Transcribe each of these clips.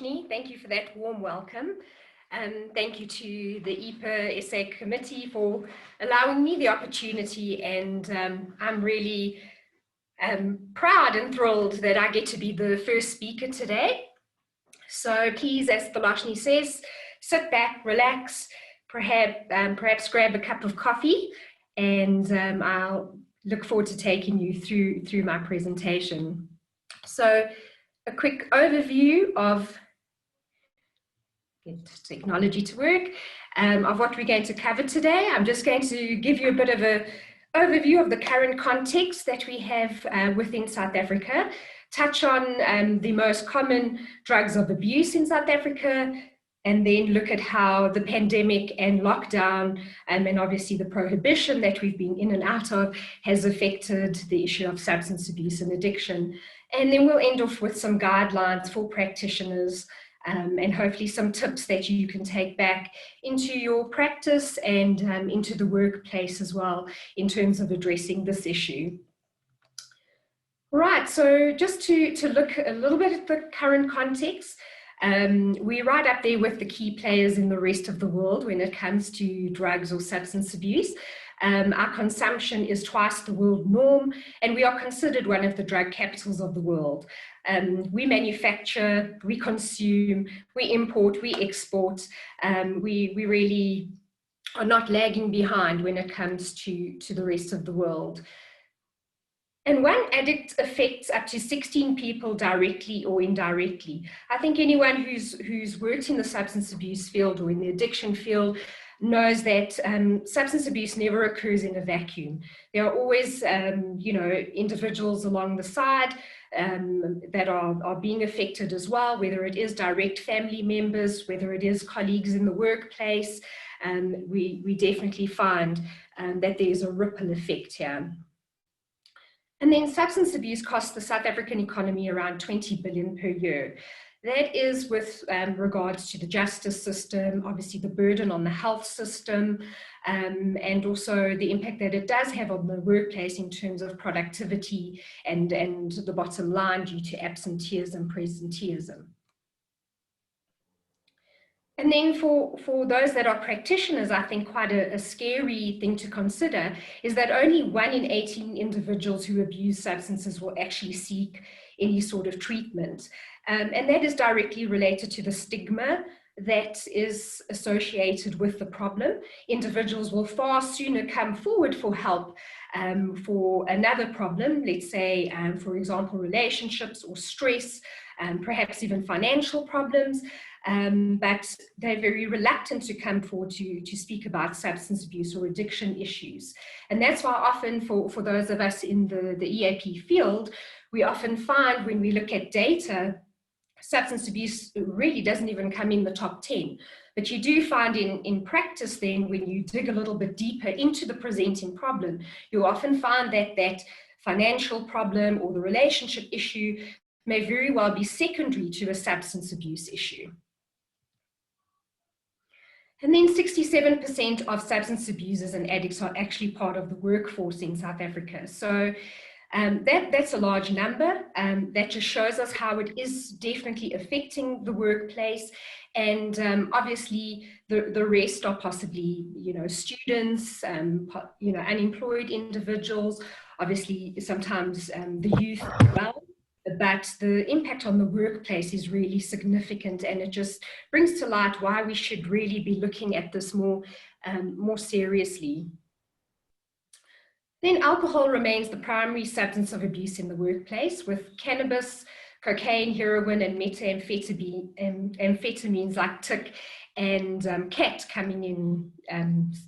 Thiloshni. Thank you for that warm welcome. Thank you to the EAPA-SA committee for allowing me the opportunity, and I'm really proud and thrilled that I get to be the first speaker today. So please, as Thiloshni says, sit back, relax, perhaps grab a cup of coffee, and I'll look forward to taking you through my presentation. So a quick overview of, get technology to work, of what we're going to cover today. I'm just going to give you a bit of an overview of the current context that we have within South Africa, touch on the most common drugs of abuse in South Africa, and then look at how the pandemic and lockdown and obviously the prohibition that we've been in and out of has affected the issue of substance abuse and addiction. And then we'll end off with some guidelines for practitioners and hopefully some tips that you can take back into your practice and into the workplace as well in terms of addressing this issue. Right, so just to look a little bit at the current context, we're right up there with the key players in the rest of the world when it comes to drugs or substance abuse. Our consumption is twice the world norm, and we are considered one of the drug capitals of the world. We manufacture, we consume, we import, we export. We really are not lagging behind when it comes to the rest of the world. And one addict affects up to 16 people directly or indirectly. I think anyone who's worked in the substance abuse field or in the addiction field knows that substance abuse never occurs in a vacuum. There are always, individuals along the side that are being affected as well, whether it is direct family members, whether it is colleagues in the workplace. We definitely find that there's a ripple effect here. And then substance abuse costs the South African economy around 20 billion per year. That is with regards to the justice system, obviously the burden on the health system, and also the impact that it does have on the workplace in terms of productivity and the bottom line due to absenteeism, presenteeism. And then for those that are practitioners, I think quite a scary thing to consider is that only 1 in 18 individuals who abuse substances will actually seek any sort of treatment. And that is directly related to the stigma that is associated with the problem. Individuals will far sooner come forward for help for another problem, let's say, for example, relationships or stress, perhaps even financial problems. But they're very reluctant to come forward to speak about substance abuse or addiction issues. And that's why often for those of us in the EAP field, we often find when we look at data, substance abuse really doesn't even come in the top 10. But you do find in practice then, when you dig a little bit deeper into the presenting problem, you often find that that financial problem or the relationship issue may very well be secondary to a substance abuse issue. And then 67% of substance abusers and addicts are actually part of the workforce in South Africa. So that's a large number. That just shows us how it is definitely affecting the workplace. And obviously the rest are possibly, students, unemployed individuals, obviously sometimes the youth as well. But the impact on the workplace is really significant, and it just brings to light why we should really be looking at this more seriously. Then alcohol remains the primary substance of abuse in the workplace, with cannabis, cocaine, heroin, and methamphetamines like TIC and cat coming in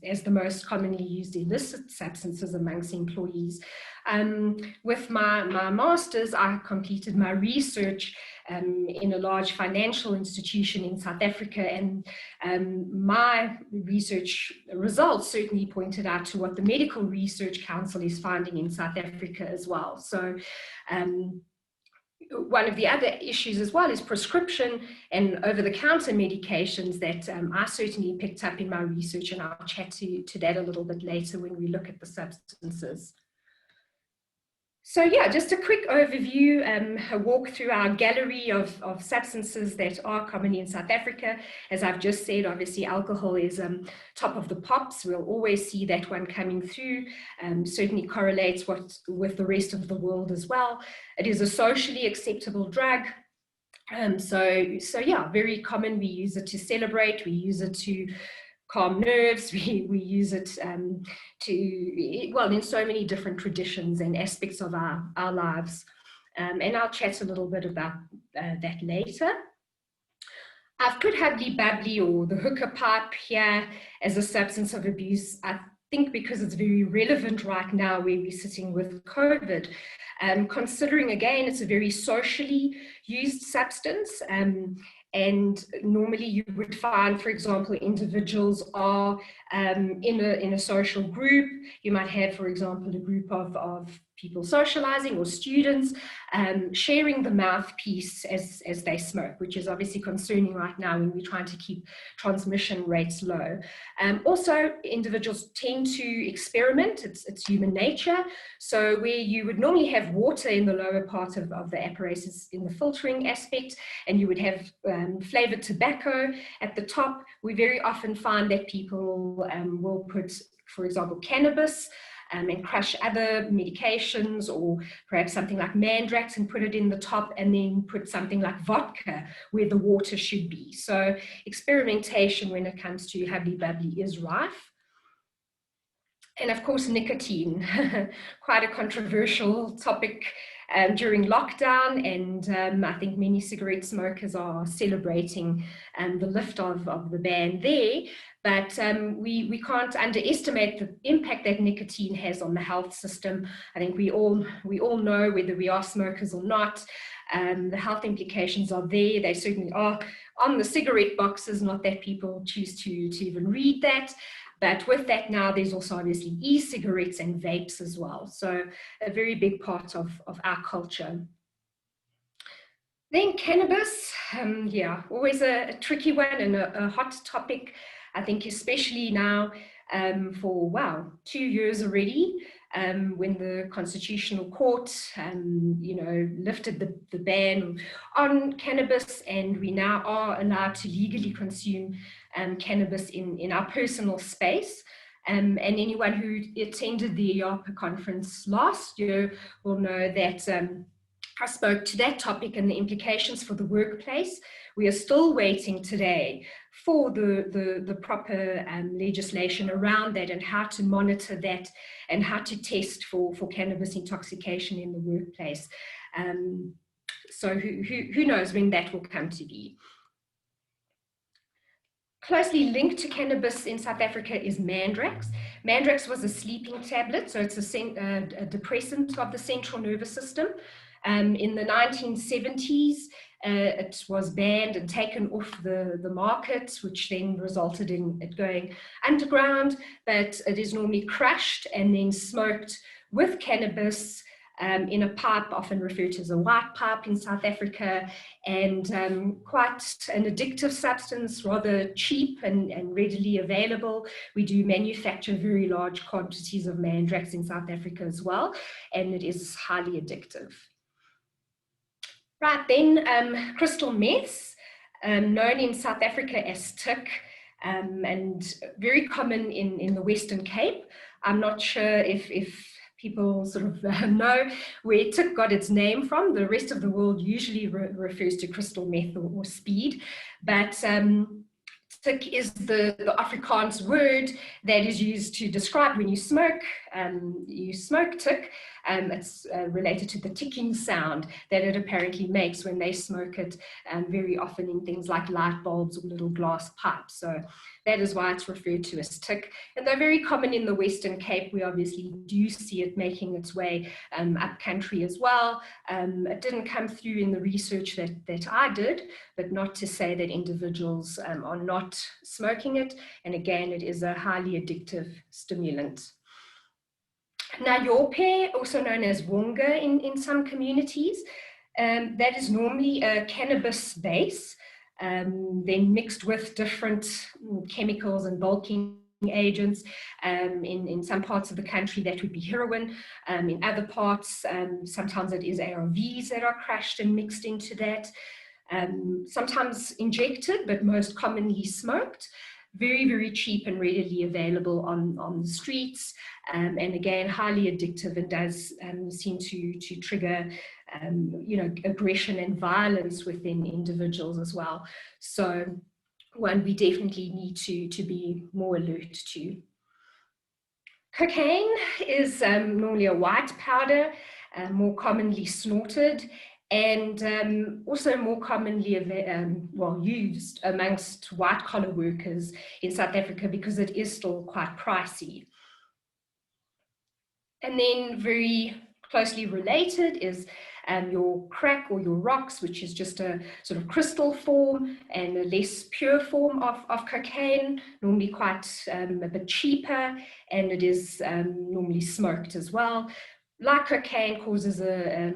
as the most commonly used illicit substances amongst employees. With my master's, I completed my research in a large financial institution in South Africa, and my research results certainly pointed out to what the Medical Research Council is finding in South Africa as well. So one of the other issues as well is prescription and over-the-counter medications that I certainly picked up in my research, and I'll chat to that a little bit later when we look at the substances. So yeah, just a quick overview, a walk through our gallery of substances that are common in South Africa. As I've just said, obviously alcohol is top of the pops. We'll always see that one coming through, certainly correlates with the rest of the world as well. It is a socially acceptable drug. So yeah, very common. We use it to celebrate, we use it to calm nerves, we use it in so many different traditions and aspects of our lives. And I'll chat a little bit about that later. I've put Hubbly Bubbly or the hookah pipe here as a substance of abuse, I think because it's very relevant right now where we're sitting with COVID. Considering again, it's a very socially used substance, and normally you would find, for example, individuals are in a social group. You might have, for example, a group of people socializing or students sharing the mouthpiece as they smoke, which is obviously concerning right now when we're trying to keep transmission rates low. Also, individuals tend to experiment. It's human nature. So where you would normally have water in the lower part of the apparatus in the filtering aspect, and you would have flavored tobacco at the top, we very often find that people will put, for example, cannabis and crush other medications, or perhaps something like mandrax and put it in the top, and then put something like vodka where the water should be. So experimentation when it comes to Hubbly Bubbly is rife. And of course, nicotine, quite a controversial topic during lockdown, and I think many cigarette smokers are celebrating the lift of the ban there. But we can't underestimate the impact that nicotine has on the health system. I think we all know, whether we are smokers or not, the health implications are there. They certainly are on the cigarette boxes, not that people choose to even read that. But with that now, there's also obviously e-cigarettes and vapes as well. So a very big part of our culture. Then cannabis, yeah, always a tricky one and a hot topic, I think, especially now for, wow, 2 years already, when the Constitutional Court, lifted the ban on cannabis, and we now are allowed to legally consume cannabis in our personal space. And anyone who attended the EAPA conference last year will know that I spoke to that topic and the implications for the workplace. We are still waiting today for the proper legislation around that, and how to monitor that, and how to test for cannabis intoxication in the workplace. So who knows when that will come to be. Closely linked to cannabis in South Africa is mandrax. Mandrax was a sleeping tablet, so it's a depressant of the central nervous system. In the 1970s, it was banned and taken off the market, which then resulted in it going underground, but it is normally crushed and then smoked with cannabis in a pipe, often referred to as a white pipe in South Africa, and quite an addictive substance, rather cheap and readily available. We do manufacture very large quantities of mandrax in South Africa as well, and it is highly addictive. Right, then crystal meth, known in South Africa as tick, and very common in the Western Cape. I'm not sure if people sort of know where tick got its name from. The rest of the world usually refers to crystal meth or speed, but tick is the Afrikaans word that is used to describe when you smoke tick. It's related to the ticking sound that it apparently makes when they smoke it, very often in things like light bulbs or little glass pipes. So that is why it's referred to as tick. And they're very common in the Western Cape. We obviously do see it making its way up country as well. It didn't come through in the research that I did, but not to say that individuals are not smoking it. And again, it is a highly addictive stimulant. Now, Yorpe, also known as Wonga in some communities, that is normally a cannabis base, then mixed with different chemicals and bulking agents. In some parts of the country, that would be heroin. In other parts, sometimes it is ARVs that are crushed and mixed into that. Sometimes injected, but most commonly smoked. Very, very cheap and readily available on the streets, and again, highly addictive, and does seem to trigger, aggression and violence within individuals as well. So one we definitely need to be more alert to. Cocaine is normally a white powder, more commonly snorted, and also more commonly used amongst white-collar workers in South Africa because it is still quite pricey. And then very closely related is your crack or your rocks, which is just a sort of crystal form and a less pure form of cocaine, normally quite a bit cheaper, and it is normally smoked as well. Like cocaine, causes a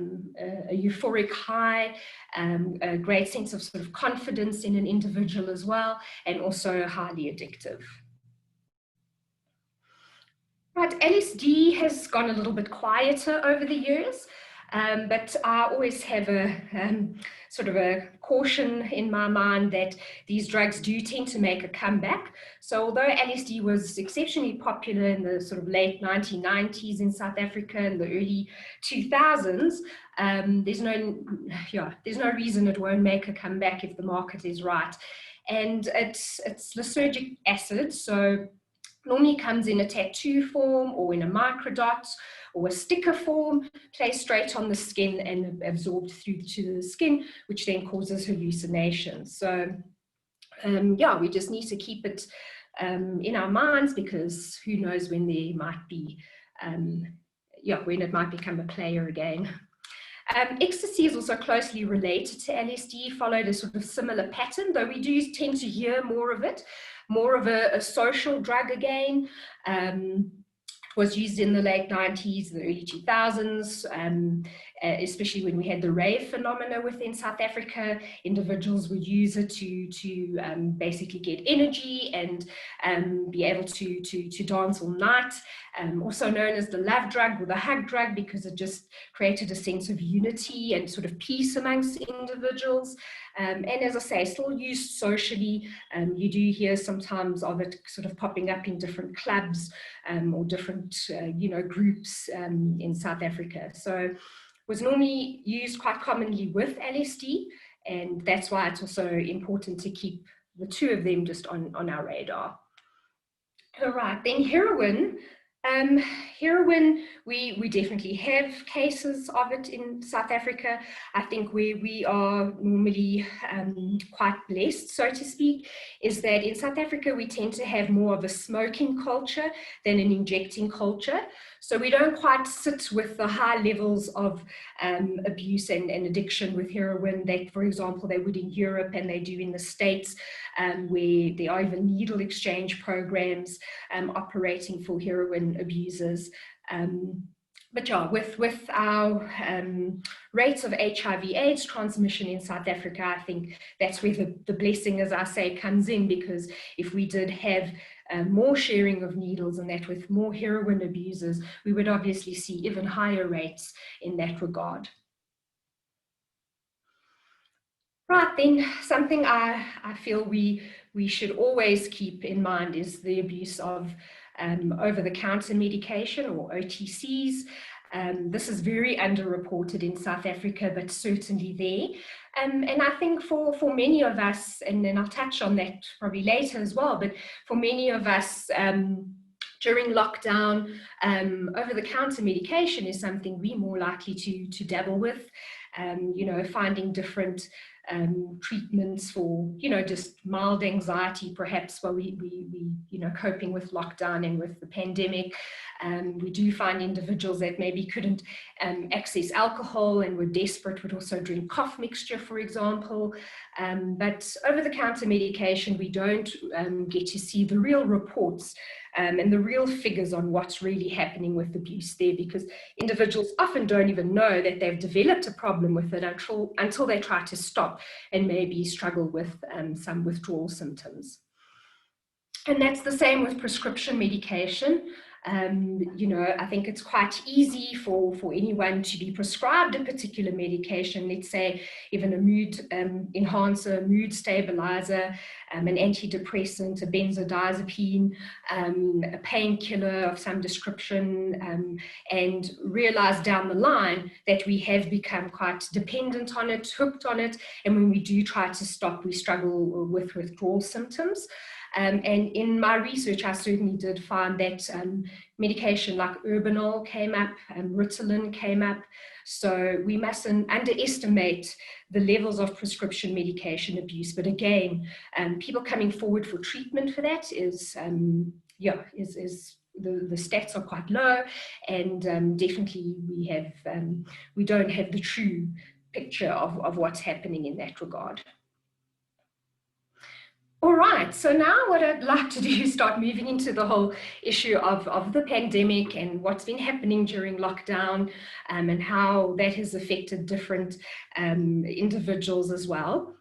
euphoric high, a great sense of sort of confidence in an individual as well, and also highly addictive. Right, LSD has gone a little bit quieter over the years, but I always have a sort of a caution in my mind that these drugs do tend to make a comeback. So although LSD was exceptionally popular in the sort of late 1990s in South Africa and the early 2000s, there's no reason it won't make a comeback if the market is right. And it's lysergic acid, so normally comes in a tattoo form or in a microdot or a sticker form, placed straight on the skin and absorbed through to the skin, which then causes hallucinations. So we just need to keep it in our minds, because who knows when there might be, when it might become a player again. Ecstasy is also closely related to LSD, followed a sort of similar pattern, though we do tend to hear more of it, more of a social drug again. Was used in the late 90s, the early 2000s, especially when we had the rave phenomena within South Africa. Individuals would use it to basically get energy and be able to dance all night. Also known as the love drug or the hug drug, because it just created a sense of unity and sort of peace amongst individuals. And as I say, still used socially. You do hear sometimes of it sort of popping up in different clubs or different groups in South Africa. So was normally used quite commonly with LSD, and that's why it's also important to keep the two of them just on our radar. All right, then heroin. Heroin, we definitely have cases of it in South Africa. I think where we are normally quite blessed, so to speak, is that in South Africa we tend to have more of a smoking culture than an injecting culture. So we don't quite sit with the high levels of abuse and addiction with heroin that, for example, they would in Europe and they do in the States, where there are even needle exchange programs operating for heroin abusers. But yeah, with our rates of HIV/AIDS transmission in South Africa, I think that's where the blessing, as I say, comes in, because if we did have more sharing of needles and that with more heroin abusers, we would obviously see even higher rates in that regard. Right, then something I feel we should always keep in mind is the abuse of over-the-counter medication, or OTCs. This is very underreported in South Africa, but certainly there. And I think for many of us, and then I'll touch on that probably later as well, but for many of us, during lockdown, over-the-counter medication is something we're more likely to dabble with. Finding different treatments for, just mild anxiety, perhaps, while we coping with lockdown and with the pandemic. We do find individuals that maybe couldn't access alcohol and were desperate would also drink cough mixture, for example. But over-the-counter medication, we don't get to see the real reports and the real figures on what's really happening with abuse there, because individuals often don't even know that they've developed a problem with it until they try to stop and maybe struggle with some withdrawal symptoms. And that's the same with prescription medication. You know, I think it's quite easy for anyone to be prescribed a particular medication, let's say even a mood enhancer, mood stabilizer, an antidepressant, a benzodiazepine, a painkiller of some description, and realize down the line that we have become quite dependent on it, hooked on it, and when we do try to stop, we struggle with withdrawal symptoms. And in my research, I certainly did find that medication like Urbanol came up, Ritalin came up. So we mustn't underestimate the levels of prescription medication abuse. But again, people coming forward for treatment for that is the stats are quite low, and definitely we don't have the true picture of what's happening in that regard. All right, so now what I'd like to do is start moving into the whole issue of the pandemic and what's been happening during lockdown, and how that has affected different individuals as well.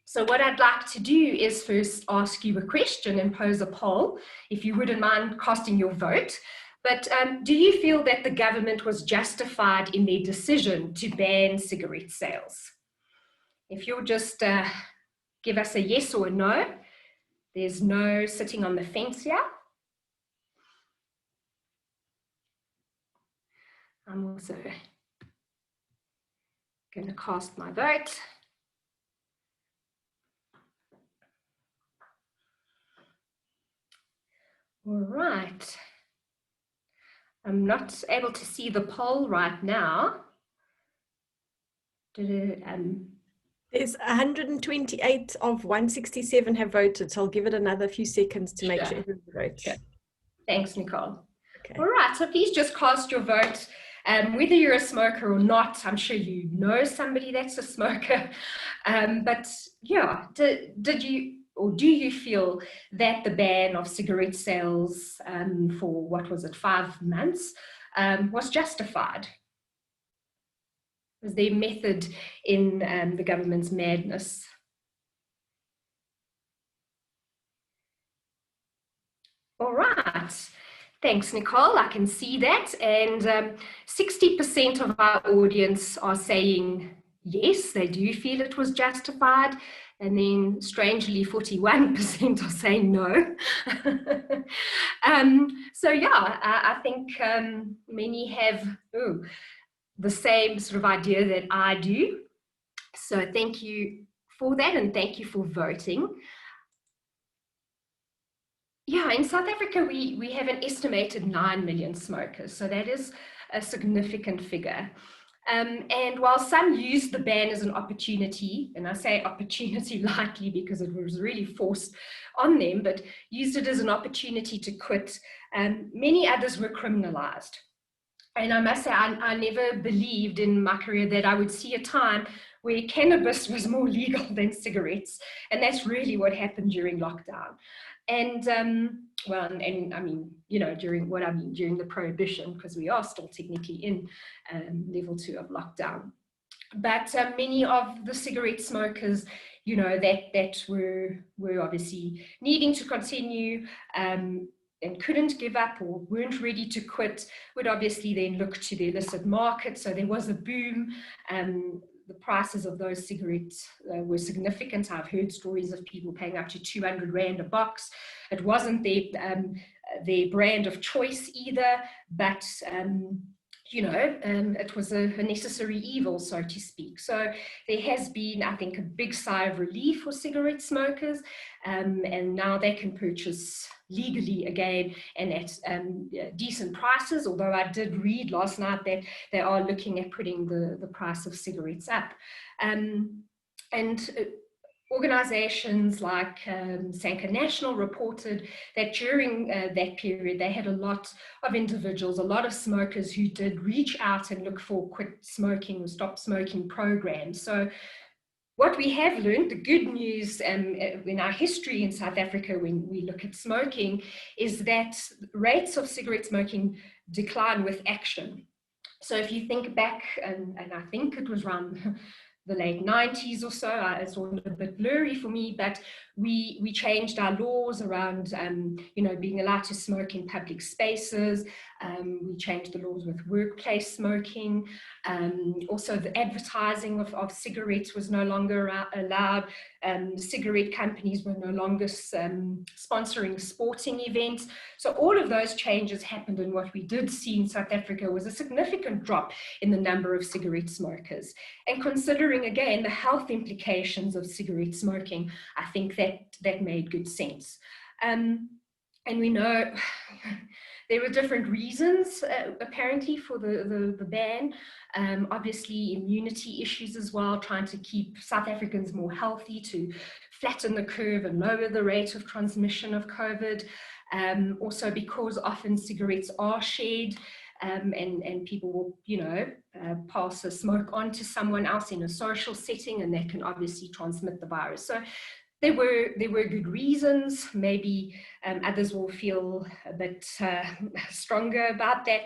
So what I'd like to do is first ask you a question and pose a poll, if you wouldn't mind casting your vote. But do you feel that the government was justified in their decision to ban cigarette sales? If you'll just give us a yes or a no. There's no sitting on the fence here. I'm also going to cast my vote. All right. I'm not able to see the poll right now. There's 128 of 167 have voted, so I'll give it another few seconds to make sure everyone votes. Sure. Thanks, Nicole. Okay. All right, so please just cast your vote. Whether you're a smoker or not, I'm sure you know somebody that's a smoker. But yeah, did you or do you feel that the ban of cigarette sales for, what was it, 5 months was justified? Was there method in the government's madness? All right. Thanks, Nicole. I can see that. And 60% of our audience are saying yes, they do feel it was justified. And then, strangely, 41% are saying no. So, yeah, I think many have the same sort of idea that I do. So thank you for that, and thank you for voting. Yeah, in South Africa, we have an estimated 9 million smokers, so that is a significant figure. And while some use the ban as an opportunity, and I say opportunity lightly because it was really forced on them, but used it as an opportunity to quit, many others were criminalized. And I must say, I never believed in my career that I would see a time where cannabis was more legal than cigarettes. And that's really what happened during lockdown. And I mean, you know, during the prohibition, because we are still technically in level 2 of lockdown. But many of the cigarette smokers, you know, that were obviously needing to continue and couldn't give up or weren't ready to quit, would obviously then look to the illicit market. So there was a boom. The prices of those cigarettes were significant. I've heard stories of people paying up to 200 Rand a box. It wasn't their brand of choice either, but you know, it was a necessary evil, so to speak. So there has been, I think, a big sigh of relief for cigarette smokers, and now they can purchase legally again and at decent prices, although I did read last night that they are looking at putting the price of cigarettes up. Organizations like Sanka National reported that during that period, they had a lot of individuals, a lot of smokers who did reach out and look for quit smoking or stop smoking programs. So what we have learned, the good news in our history in South Africa when we look at smoking, is that rates of cigarette smoking decline with action. So if you think back, and I think it was around the late 90s or so. It's all a bit blurry for me, but we changed our laws around, you know, being allowed to smoke in public spaces. We changed the laws with workplace smoking. Also, the advertising of cigarettes was no longer allowed. Cigarette companies were no longer sponsoring sporting events. So all of those changes happened, and what we did see in South Africa was a significant drop in the number of cigarette smokers. And considering, again, the health implications of cigarette smoking, I think that made good sense. And we know there were different reasons, apparently, for the ban. Obviously, immunity issues as well, trying to keep South Africans more healthy, to flatten the curve and lower the rate of transmission of COVID. Also, because often cigarettes are shared, and people will, you know, pass the smoke on to someone else in a social setting, and that can obviously transmit the virus. So there were good reasons. Maybe others will feel a bit stronger about that,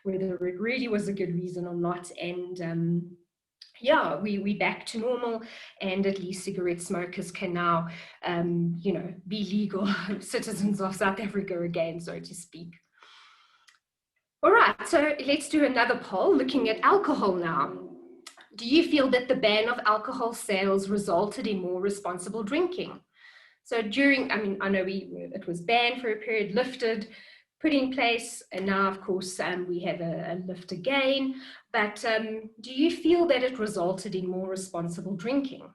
whether it really was a good reason or not. And yeah, we back to normal, and at least cigarette smokers can now, you know, be legal citizens of South Africa again, so to speak. All right, so let's do another poll looking at alcohol now. Do you feel that the ban of alcohol sales resulted in more responsible drinking? So during, I mean, I know it was banned for a period, lifted, put in place, and now, of course, we have a lift again. But do you feel that it resulted in more responsible drinking?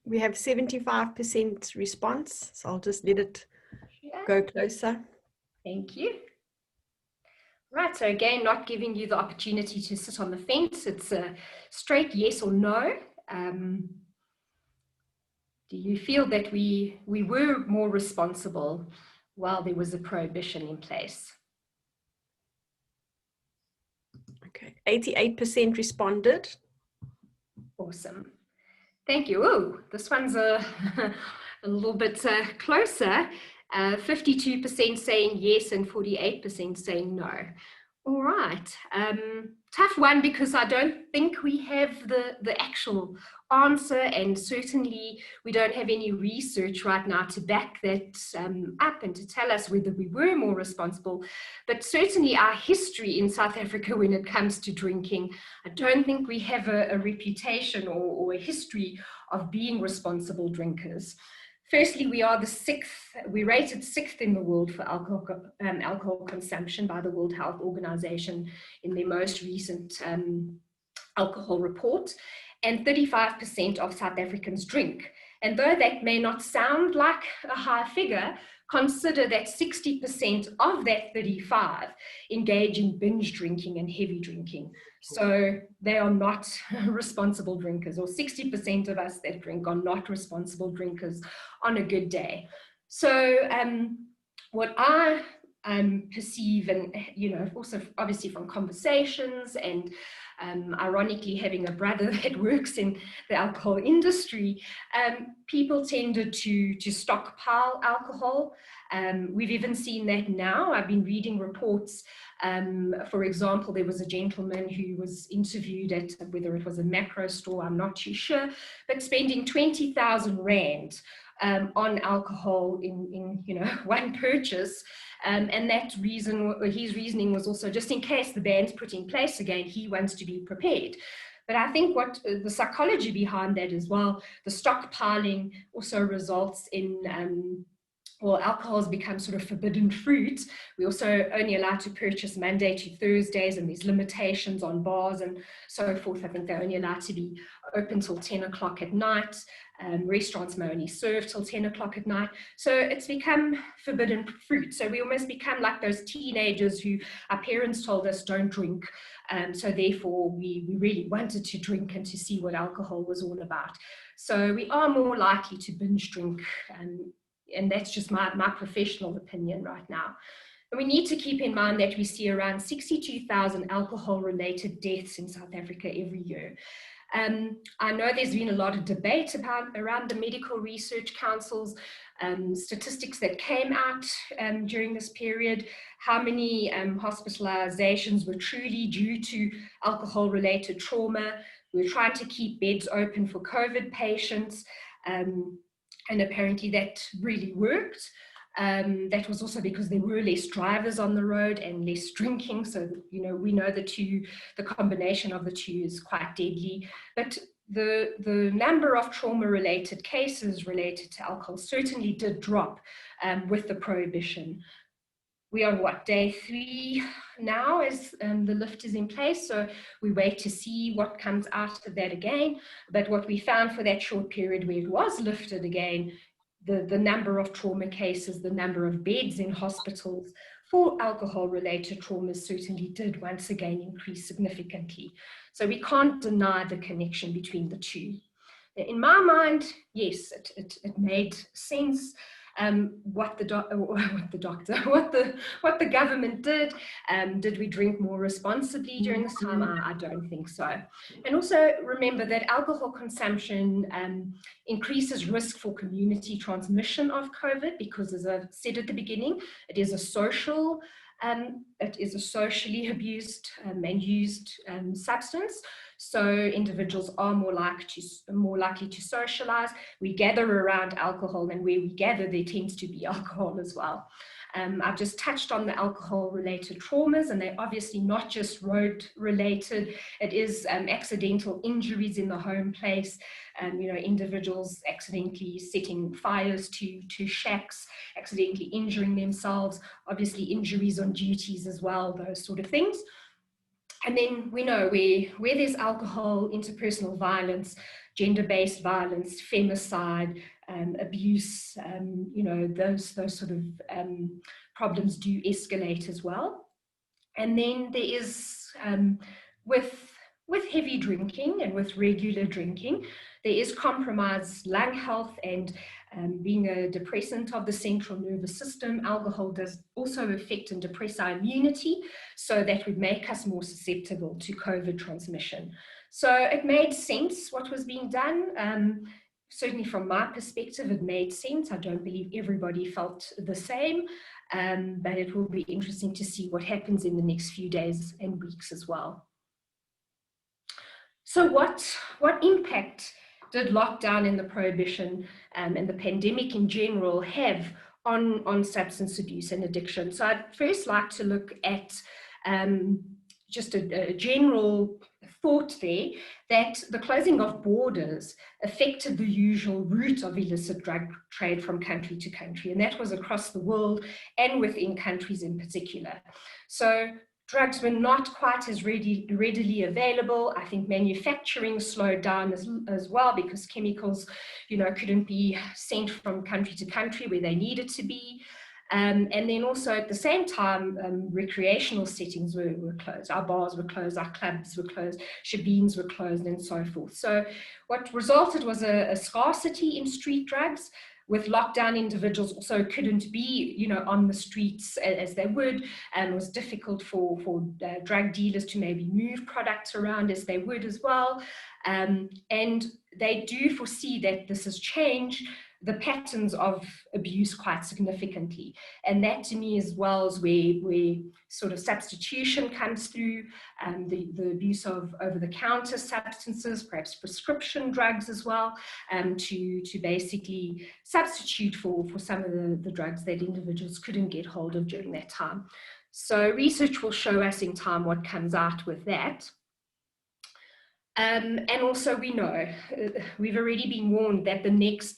We have 75% response, so I'll just let it go closer. Thank you. Right, so again, not giving you the opportunity to sit on the fence. It's a straight yes or no. Do you feel that we were more responsible while there was a prohibition in place? Okay, 88% responded. Awesome. Thank you. Oh, this one's a little bit closer. 52% saying yes and 48% saying no. All right. Tough one, because I don't think we have the actual answer, and certainly we don't have any research right now to back that up and to tell us whether we were more responsible. But certainly our history in South Africa when it comes to drinking, I don't think we have a reputation or a history of being responsible drinkers. Firstly, we are we're rated 6th in the world for alcohol consumption by the World Health Organization in their most recent alcohol report, and 35% of South Africans drink. And though that may not sound like a high figure, consider that 60% of that 35 engage in binge drinking and heavy drinking. So they are not responsible drinkers, or 60% of us that drink are not responsible drinkers on a good day. So what I perceive, and you know, also obviously from conversations, and ironically having a brother that works in the alcohol industry, people tended to stockpile alcohol. We've even seen that now. I've been reading reports. For example, there was a gentleman who was interviewed at, whether it was a macro store, I'm not too sure, but spending 20,000 Rand on alcohol in you know, one purchase. And that reason, his reasoning was also, just in case the ban's put in place again, he wants to be prepared. But I think what the psychology behind that as well, the stockpiling also results in, well, alcohol has become sort of forbidden fruit. We're also only allowed to purchase Monday to Thursdays, and there's limitations on bars and so forth. I think they're only allowed to be open till 10 o'clock at night. Restaurants may only serve till 10 o'clock at night. So it's become forbidden fruit. So we almost become like those teenagers who our parents told us don't drink. So therefore we really wanted to drink and to see what alcohol was all about. So we are more likely to binge drink, and that's just my professional opinion right now. And we need to keep in mind that we see around 62,000 alcohol-related deaths in South Africa every year. I know there's been a lot of debate around the medical research councils, statistics that came out during this period, how many hospitalizations were truly due to alcohol-related trauma. We're trying to keep beds open for COVID patients, and apparently that really worked. That was also because there were less drivers on the road and less drinking. So, you know, we know the combination of the two is quite deadly. But the number of trauma-related cases related to alcohol certainly did drop with the prohibition. We are on what, day 3 now as the lift is in place, so we wait to see what comes out of that again. But what we found for that short period where it was lifted again, the number of trauma cases, the number of beds in hospitals for alcohol-related traumas certainly did once again increase significantly. So we can't deny the connection between the two. In my mind, yes, it made sense. What the government did. Did we drink more responsibly during this time? I don't think so. And also remember that alcohol consumption increases risk for community transmission of COVID, because, as I've said at the beginning, it is a socially abused and used substance. So individuals are more likely to socialize. We gather around alcohol, and where we gather, there tends to be alcohol as well. I've just touched on the alcohol-related traumas, and they're obviously not just road-related. It is accidental injuries in the home place, you know, individuals accidentally setting fires to shacks, accidentally injuring themselves, obviously injuries on duties as well, those sort of things. And then we know where there's alcohol, interpersonal violence, gender-based violence, femicide, abuse, you know, those sort of problems do escalate as well. And then there is, with heavy drinking and with regular drinking, there is compromised lung health, and being a depressant of the central nervous system, alcohol does also affect and depress our immunity, so that would make us more susceptible to COVID transmission. So it made sense what was being done. Certainly from my perspective, it made sense. I don't believe everybody felt the same, but it will be interesting to see what happens in the next few days and weeks as well. So what impact did lockdown and the prohibition and the pandemic in general have on substance abuse and addiction? So I'd first like to look at just a general thought there, that the closing of borders affected the usual route of illicit drug trade from country to country, and that was across the world and within countries in particular. So drugs were not quite as readily available. I think manufacturing slowed down as well, because chemicals, you know, couldn't be sent from country to country where they needed to be. And then also at the same time, recreational settings were closed. Our bars were closed, our clubs were closed, shebeens were closed, and so forth. So what resulted was a scarcity in street drugs. With lockdown, individuals also couldn't be, you know, on the streets as they would, and it was difficult for drug dealers to maybe move products around as they would as well. And they do foresee that this has changed the patterns of abuse quite significantly. And that to me as well is where sort of substitution comes through, the abuse of over-the-counter substances, perhaps prescription drugs as well, to basically substitute for some of the drugs that individuals couldn't get hold of during that time. So research will show us in time what comes out with that. And also we know, we've already been warned that the next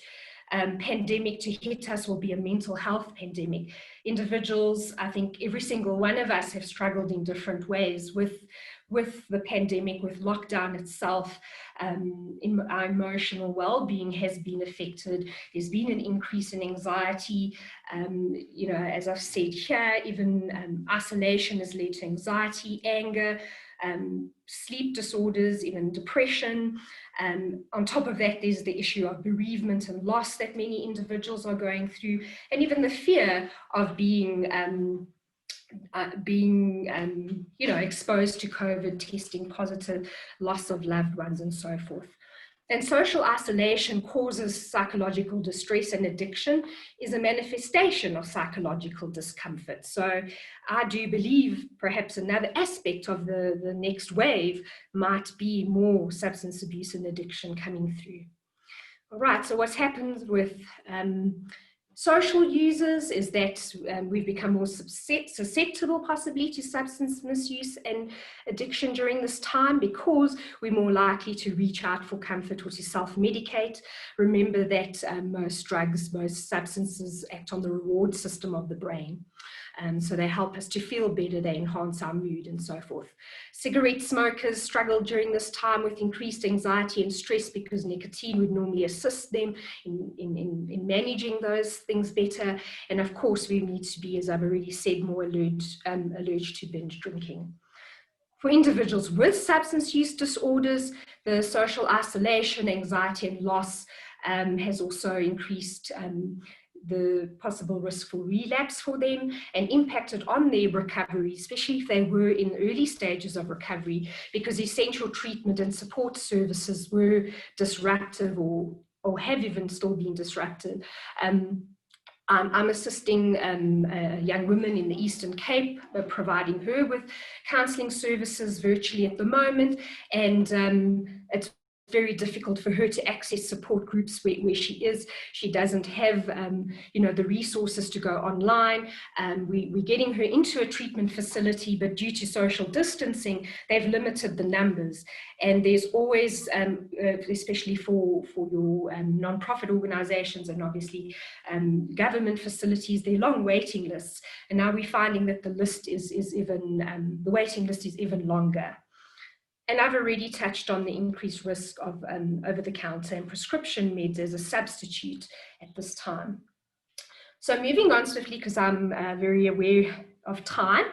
pandemic to hit us will be a mental health pandemic. Individuals, I think every single one of us have struggled in different ways with the pandemic, with lockdown itself. Our emotional well-being has been affected. There's been an increase in anxiety. You know, as I've said here, even isolation has led to anxiety, anger, sleep disorders, even depression. On top of that, there's the issue of bereavement and loss that many individuals are going through, and even the fear of being being exposed to COVID, testing positive, loss of loved ones, and so forth. And social isolation causes psychological distress, and addiction is a manifestation of psychological discomfort. So I do believe perhaps another aspect of the next wave might be more substance abuse and addiction coming through. All right, so what's happened with social users is that we've become more susceptible possibly to substance misuse and addiction during this time, because we're more likely to reach out for comfort or to self-medicate. Remember that most drugs, most substances act on the reward system of the brain. So they help us to feel better, they enhance our mood and so forth. Cigarette smokers struggle during this time with increased anxiety and stress, because nicotine would normally assist them in managing those things better. And of course, we need to be, as I've already said, more alert to binge drinking. For individuals with substance use disorders, the social isolation, anxiety, and loss has also increased the possible risk for relapse for them and impacted on their recovery, especially if they were in early stages of recovery, because essential treatment and support services were disruptive or have even still been disrupted. I'm assisting a young woman in the Eastern Cape, providing her with counselling services virtually at the moment, and it's very difficult for her to access support groups where she is. She doesn't have, the resources to go online. We're getting her into a treatment facility, but due to social distancing, they've limited the numbers. And there's always, especially for your non-profit organizations and obviously government facilities, there are long waiting lists. And now we're finding that the list the waiting list is even longer. And I've already touched on the increased risk of over-the-counter and prescription meds as a substitute at this time. So moving on swiftly, because I'm very aware of time,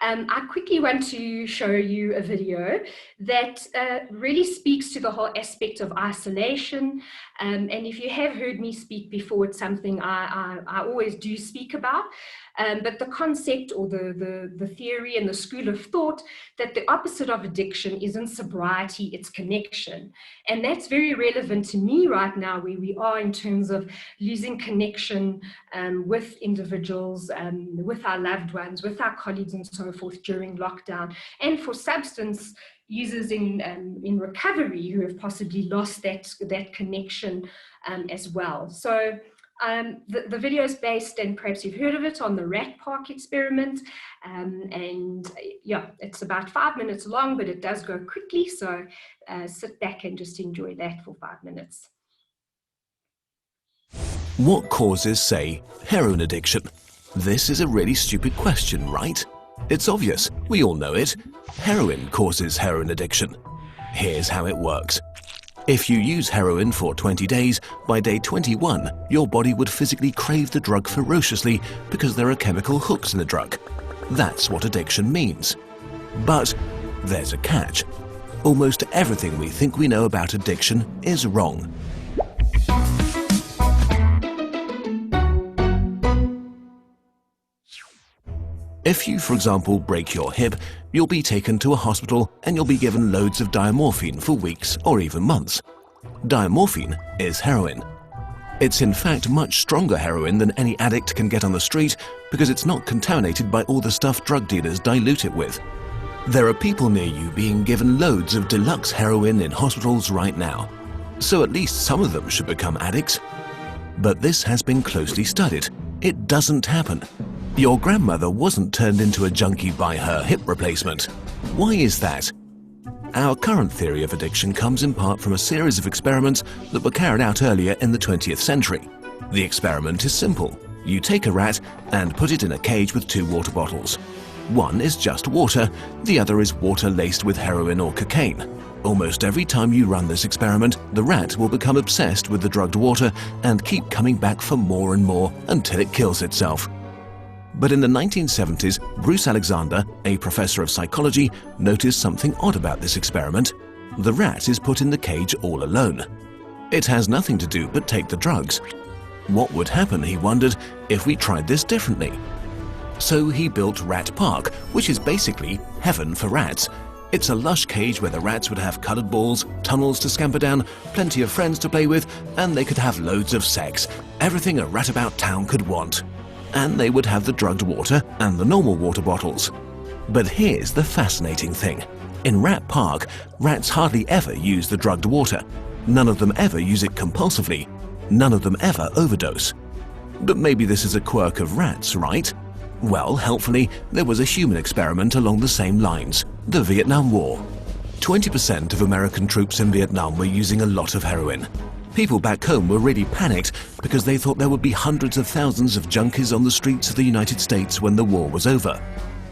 I quickly want to show you a video that really speaks to the whole aspect of isolation. And if you have heard me speak before, it's something I always do speak about. But the concept or the theory and the school of thought that the opposite of addiction isn't sobriety, it's connection. And that's very relevant to me right now, where we are in terms of losing connection with individuals, with our loved ones, with our colleagues and so forth during lockdown, and for substance users in recovery who have possibly lost that connection as well. So the video is based, and perhaps you've heard of it, on the rat park experiment, and yeah, it's about 5 minutes long, but it does go quickly, so sit back and just enjoy that for 5 minutes. What causes, say, heroin addiction? This is a really stupid question, right? It's obvious, we all know it. Heroin causes heroin addiction. Here's how it works. If you use heroin for 20 days, by day 21, your body would physically crave the drug ferociously because there are chemical hooks in the drug. That's what addiction means. But there's a catch. Almost everything we think we know about addiction is wrong. If you, for example, break your hip, you'll be taken to a hospital and you'll be given loads of diamorphine for weeks or even months. Diamorphine is heroin. It's in fact much stronger heroin than any addict can get on the street because it's not contaminated by all the stuff drug dealers dilute it with. There are people near you being given loads of deluxe heroin in hospitals right now, so at least some of them should become addicts. But this has been closely studied. It doesn't happen. Your grandmother wasn't turned into a junkie by her hip replacement. Why is that? Our current theory of addiction comes in part from a series of experiments that were carried out earlier in the 20th century. The experiment is simple. You take a rat and put it in a cage with 2 water bottles. One is just water, the other is water laced with heroin or cocaine. Almost every time you run this experiment, the rat will become obsessed with the drugged water and keep coming back for more and more until it kills itself. But in the 1970s, Bruce Alexander, a professor of psychology, noticed something odd about this experiment. The rat is put in the cage all alone. It has nothing to do but take the drugs. What would happen, he wondered, if we tried this differently? So he built Rat Park, which is basically heaven for rats. It's a lush cage where the rats would have coloured balls, tunnels to scamper down, plenty of friends to play with, and they could have loads of sex. Everything a rat about town could want. And they would have the drugged water and the normal water bottles. But here's the fascinating thing. In Rat Park, rats hardly ever use the drugged water. None of them ever use it compulsively. None of them ever overdose. But maybe this is a quirk of rats, right? Well, helpfully, there was a human experiment along the same lines, the Vietnam War. 20% of American troops in Vietnam were using a lot of heroin. People back home were really panicked because they thought there would be hundreds of thousands of junkies on the streets of the United States when the war was over.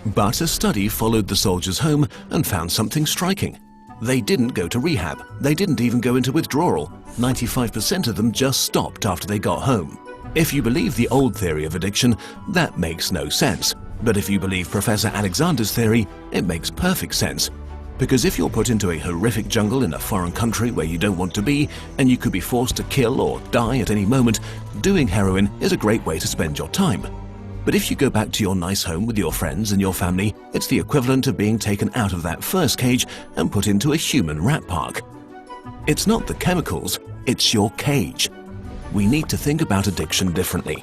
But a study followed the soldiers home and found something striking. They didn't go to rehab. They didn't even go into withdrawal. 95% of them just stopped after they got home. If you believe the old theory of addiction, that makes no sense. But if you believe Professor Alexander's theory, it makes perfect sense. Because if you're put into a horrific jungle in a foreign country where you don't want to be, and you could be forced to kill or die at any moment, doing heroin is a great way to spend your time. But if you go back to your nice home with your friends and your family, it's the equivalent of being taken out of that first cage and put into a human rat park. It's not the chemicals, it's your cage. We need to think about addiction differently.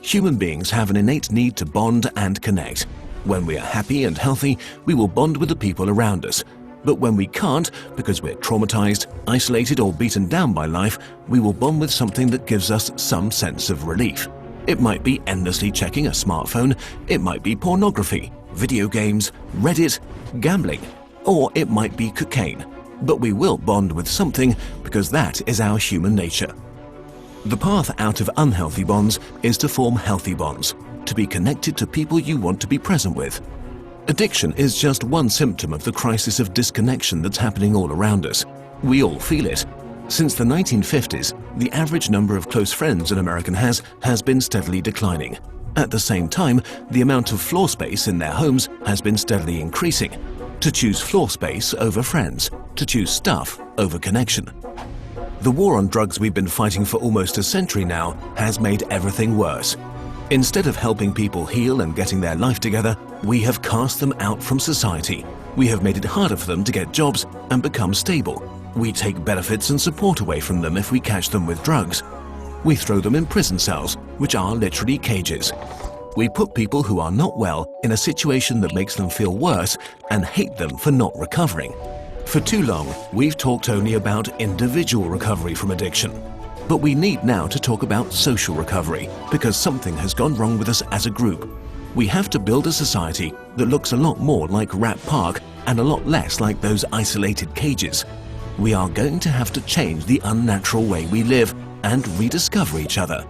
Human beings have an innate need to bond and connect. When we are happy and healthy, we will bond with the people around us. But when we can't, because we're traumatized, isolated or beaten down by life, we will bond with something that gives us some sense of relief. It might be endlessly checking a smartphone, it might be pornography, video games, Reddit, gambling, or it might be cocaine. But we will bond with something because that is our human nature. The path out of unhealthy bonds is to form healthy bonds, to be connected to people you want to be present with. Addiction is just one symptom of the crisis of disconnection that's happening all around us. We all feel it. Since the 1950s, the average number of close friends an American has been steadily declining. At the same time, the amount of floor space in their homes has been steadily increasing. To choose floor space over friends, to choose stuff over connection. The war on drugs we've been fighting for almost a century now has made everything worse. Instead of helping people heal and getting their life together, we have cast them out from society. We have made it harder for them to get jobs and become stable. We take benefits and support away from them if we catch them with drugs. We throw them in prison cells, which are literally cages. We put people who are not well in a situation that makes them feel worse and hate them for not recovering. For too long, we've talked only about individual recovery from addiction. But we need now to talk about social recovery, because something has gone wrong with us as a group. We have to build a society that looks a lot more like Rat Park and a lot less like those isolated cages. We are going to have to change the unnatural way we live and rediscover each other.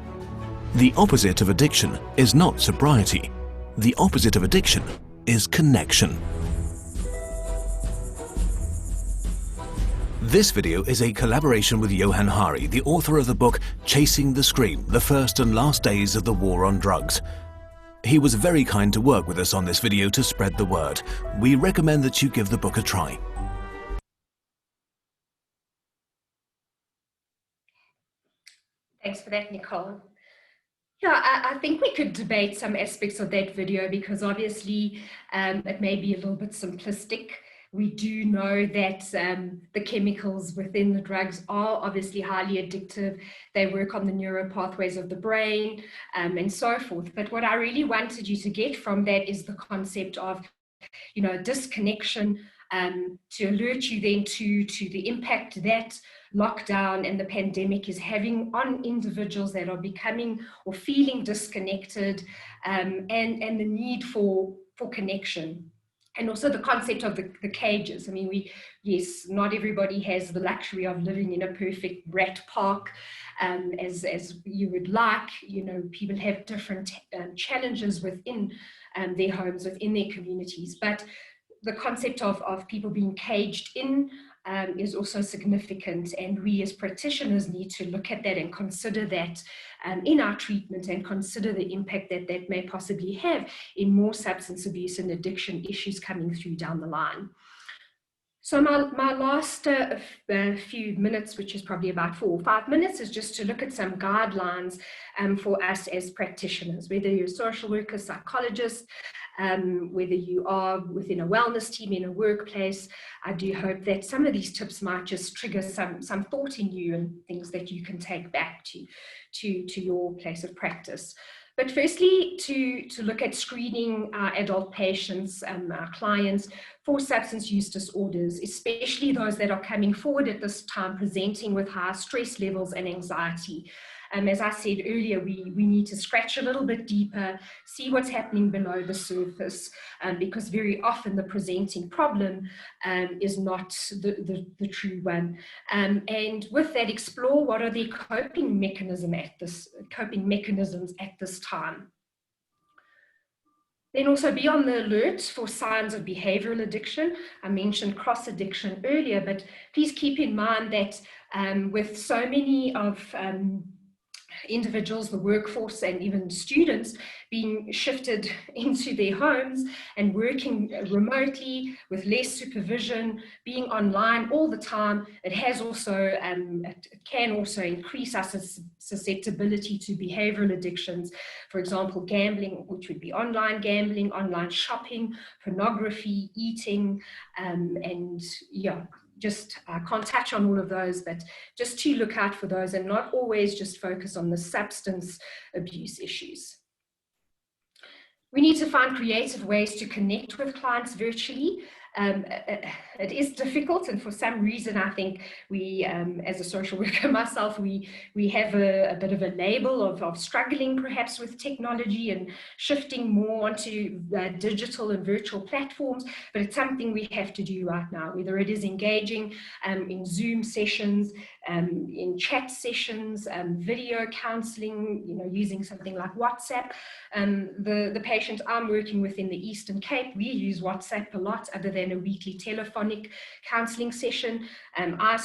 The opposite of addiction is not sobriety. The opposite of addiction is connection. This video is a collaboration with Johan Hari, the author of the book Chasing the Scream, The First and Last Days of the War on Drugs. He was very kind to work with us on this video to spread the word. We recommend that you give the book a try. Thanks for that, Nicole. Yeah, I think we could debate some aspects of that video because obviously it may be a little bit simplistic. We do know that the chemicals within the drugs are obviously highly addictive. They work on the neural pathways of the brain and so forth. But what I really wanted you to get from that is the concept of, you know, disconnection, to alert you then to the impact that lockdown and the pandemic is having on individuals that are becoming or feeling disconnected, and the need for connection. And also the concept of the cages. I mean, yes, not everybody has the luxury of living in a perfect rat park as you would like. You know, people have different challenges within their homes, within their communities. But the concept of people being caged in is also significant. And we as practitioners need to look at that and consider that in our treatment and consider the impact that that may possibly have in more substance abuse and addiction issues coming through down the line. So my last few minutes, which is probably about 4 or 5 minutes, is just to look at some guidelines for us as practitioners, whether you're a social worker, psychologist, whether you are within a wellness team in a workplace. I do hope that some of these tips might just trigger some thought in you and things that you can take back to your place of practice. But firstly, to look at screening our adult patients, our clients, for substance use disorders, especially those that are coming forward at this time presenting with high stress levels and anxiety. As I said earlier, we need to scratch a little bit deeper, see what's happening below the surface, because very often the presenting problem is not the true one. And with that, explore what are the coping mechanisms at this time. Then also be on the alert for signs of behavioral addiction. I mentioned cross-addiction earlier, but please keep in mind that with so many of individuals, the workforce, and even students being shifted into their homes and working remotely with less supervision, being online all the time, it has also, it can also increase our susceptibility to behavioral addictions. For example, gambling, which would be online gambling, online shopping, pornography, eating, and yeah, just I can't touch on all of those, but just to look out for those and not always just focus on the substance abuse issues. We need to find creative ways to connect with clients virtually. It is difficult, and for some reason I think we, as a social worker myself, we have a bit of a label of struggling perhaps with technology and shifting more onto digital and virtual platforms, but it's something we have to do right now, whether it is engaging in Zoom sessions, in chat sessions, video counselling, using something like WhatsApp. The patient I'm working with in the Eastern Cape, we use WhatsApp a lot, other than a weekly telephonic counselling session. I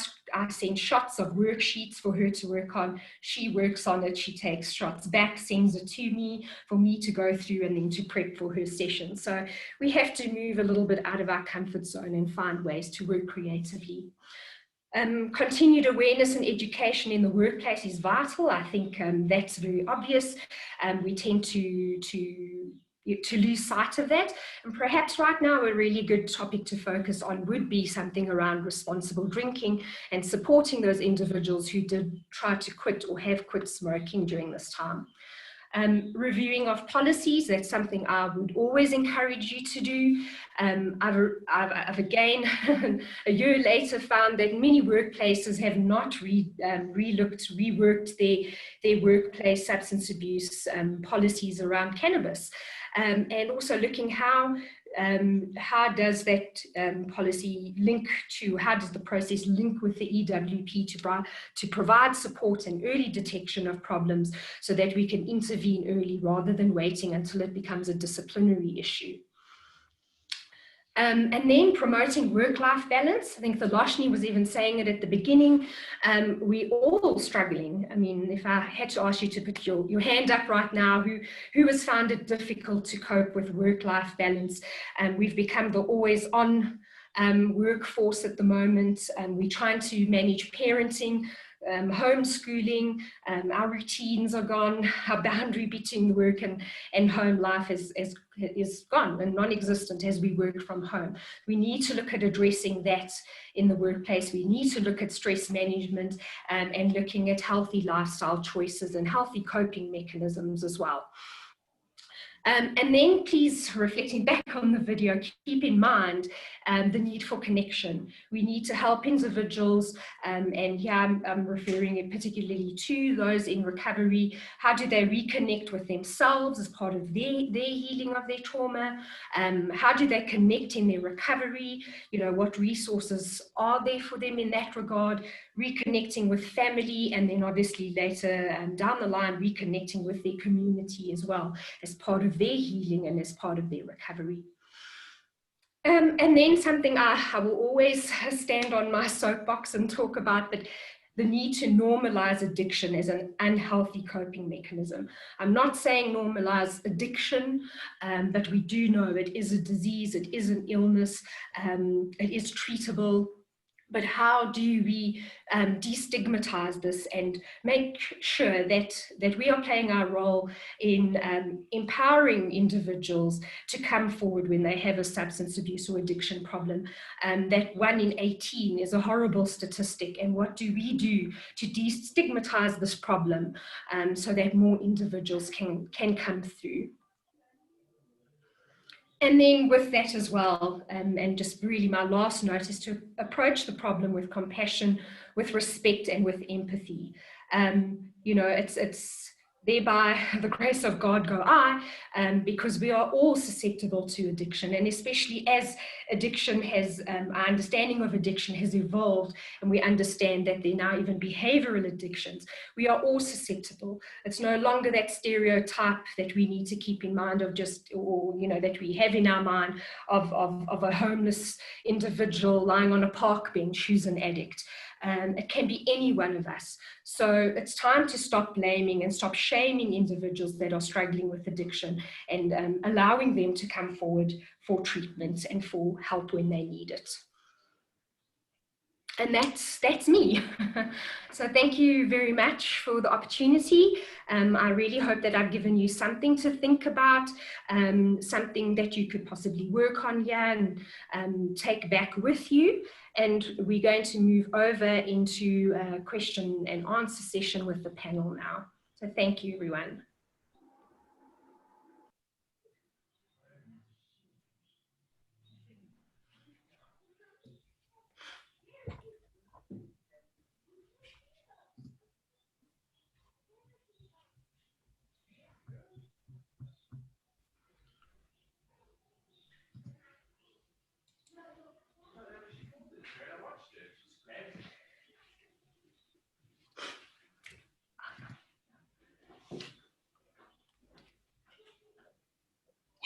send shots of worksheets for her to work on. She works on it, she takes shots back, sends it to me for me to go through and then to prep for her session. So we have to move a little bit out of our comfort zone and find ways to work creatively. Continued awareness and education in the workplace is vital. I think that's very obvious. We tend to lose sight of that. And perhaps right now a really good topic to focus on would be something around responsible drinking and supporting those individuals who did try to quit or have quit smoking during this time. Reviewing of policies, that's something I would always encourage you to do. I've again, a year later, found that many workplaces have not reworked their workplace substance abuse policies around cannabis. And also looking how does that policy link to, how does the process link with the EWP to provide support and early detection of problems so that we can intervene early rather than waiting until it becomes a disciplinary issue. And then promoting work-life balance. I think Thiloshni was even saying it at the beginning. We're all struggling. I mean, if I had to ask you to put your hand up right now, who has found it difficult to cope with work-life balance? We've become the always-on workforce at the moment. We're trying to manage parenting, homeschooling, our routines are gone, our boundary between work and home life is gone and non-existent as we work from home. We need to look at addressing that in the workplace. We need to look at stress management and looking at healthy lifestyle choices and healthy coping mechanisms as well. And then please, reflecting back on the video, keep in mind the need for connection. We need to help individuals, and here I'm referring particularly to those in recovery. How do they reconnect with themselves as part of their healing of their trauma? How do they connect in their recovery? What resources are there for them in that regard? Reconnecting with family, and then obviously later down the line, reconnecting with their community as well as part of their healing and as part of their recovery. And then something I will always stand on my soapbox and talk about, but the need to normalize addiction as an unhealthy coping mechanism. I'm not saying normalize addiction, but we do know it is a disease, it is an illness, it is treatable. But how do we destigmatize this and make sure that we are playing our role in empowering individuals to come forward when they have a substance abuse or addiction problem? That 1 in 18 is a horrible statistic, and what do we do to destigmatize this problem so that more individuals can come through? And then with that as well, and just really my last note is to approach the problem with compassion, with respect, and with empathy. You know, it's thereby the grace of God go I, because we are all susceptible to addiction, and especially as addiction has, our understanding of addiction has evolved, and we understand that there are now even behavioral addictions. We are all susceptible. It's no longer that stereotype that we need to keep in mind of just, or you know, that we have in our mind of a homeless individual lying on a park bench who's an addict. It can be any one of us. So it's time to stop blaming and stop shaming individuals that are struggling with addiction, and allowing them to come forward for treatment and for help when they need it. And that's me. So thank you very much for the opportunity. I really hope that I've given you something to think about, something that you could possibly work on here and take back with you. And we're going to move over into a question and answer session with the panel now. So thank you, everyone.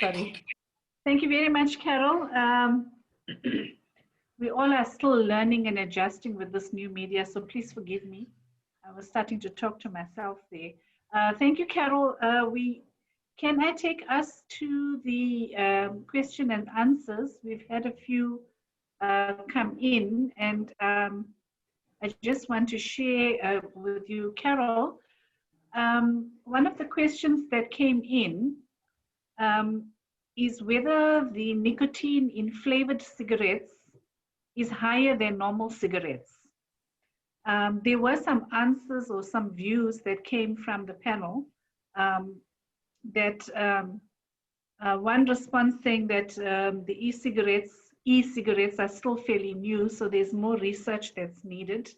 Sorry. Thank you very much, Carol. We all are still learning and adjusting with this new media, so please forgive me. I was starting to talk to myself there. Thank you, Carol. Can I take us to the question and answers? We've had a few come in, and I just want to share with you, Carol. One of the questions that came in is whether the nicotine in flavored cigarettes is higher than normal cigarettes. There were some answers or some views that came from the panel, that one response saying that the e-cigarettes are still fairly new, so there's more research that's needed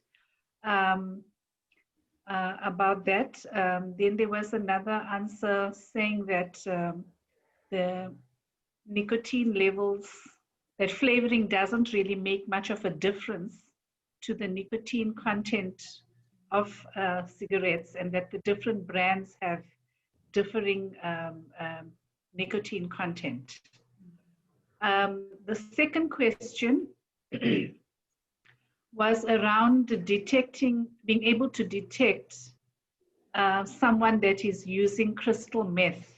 about that. Then there was another answer saying that the nicotine levels, that flavoring doesn't really make much of a difference to the nicotine content of cigarettes, and that the different brands have differing nicotine content. The second question was around being able to detect someone that is using crystal meth,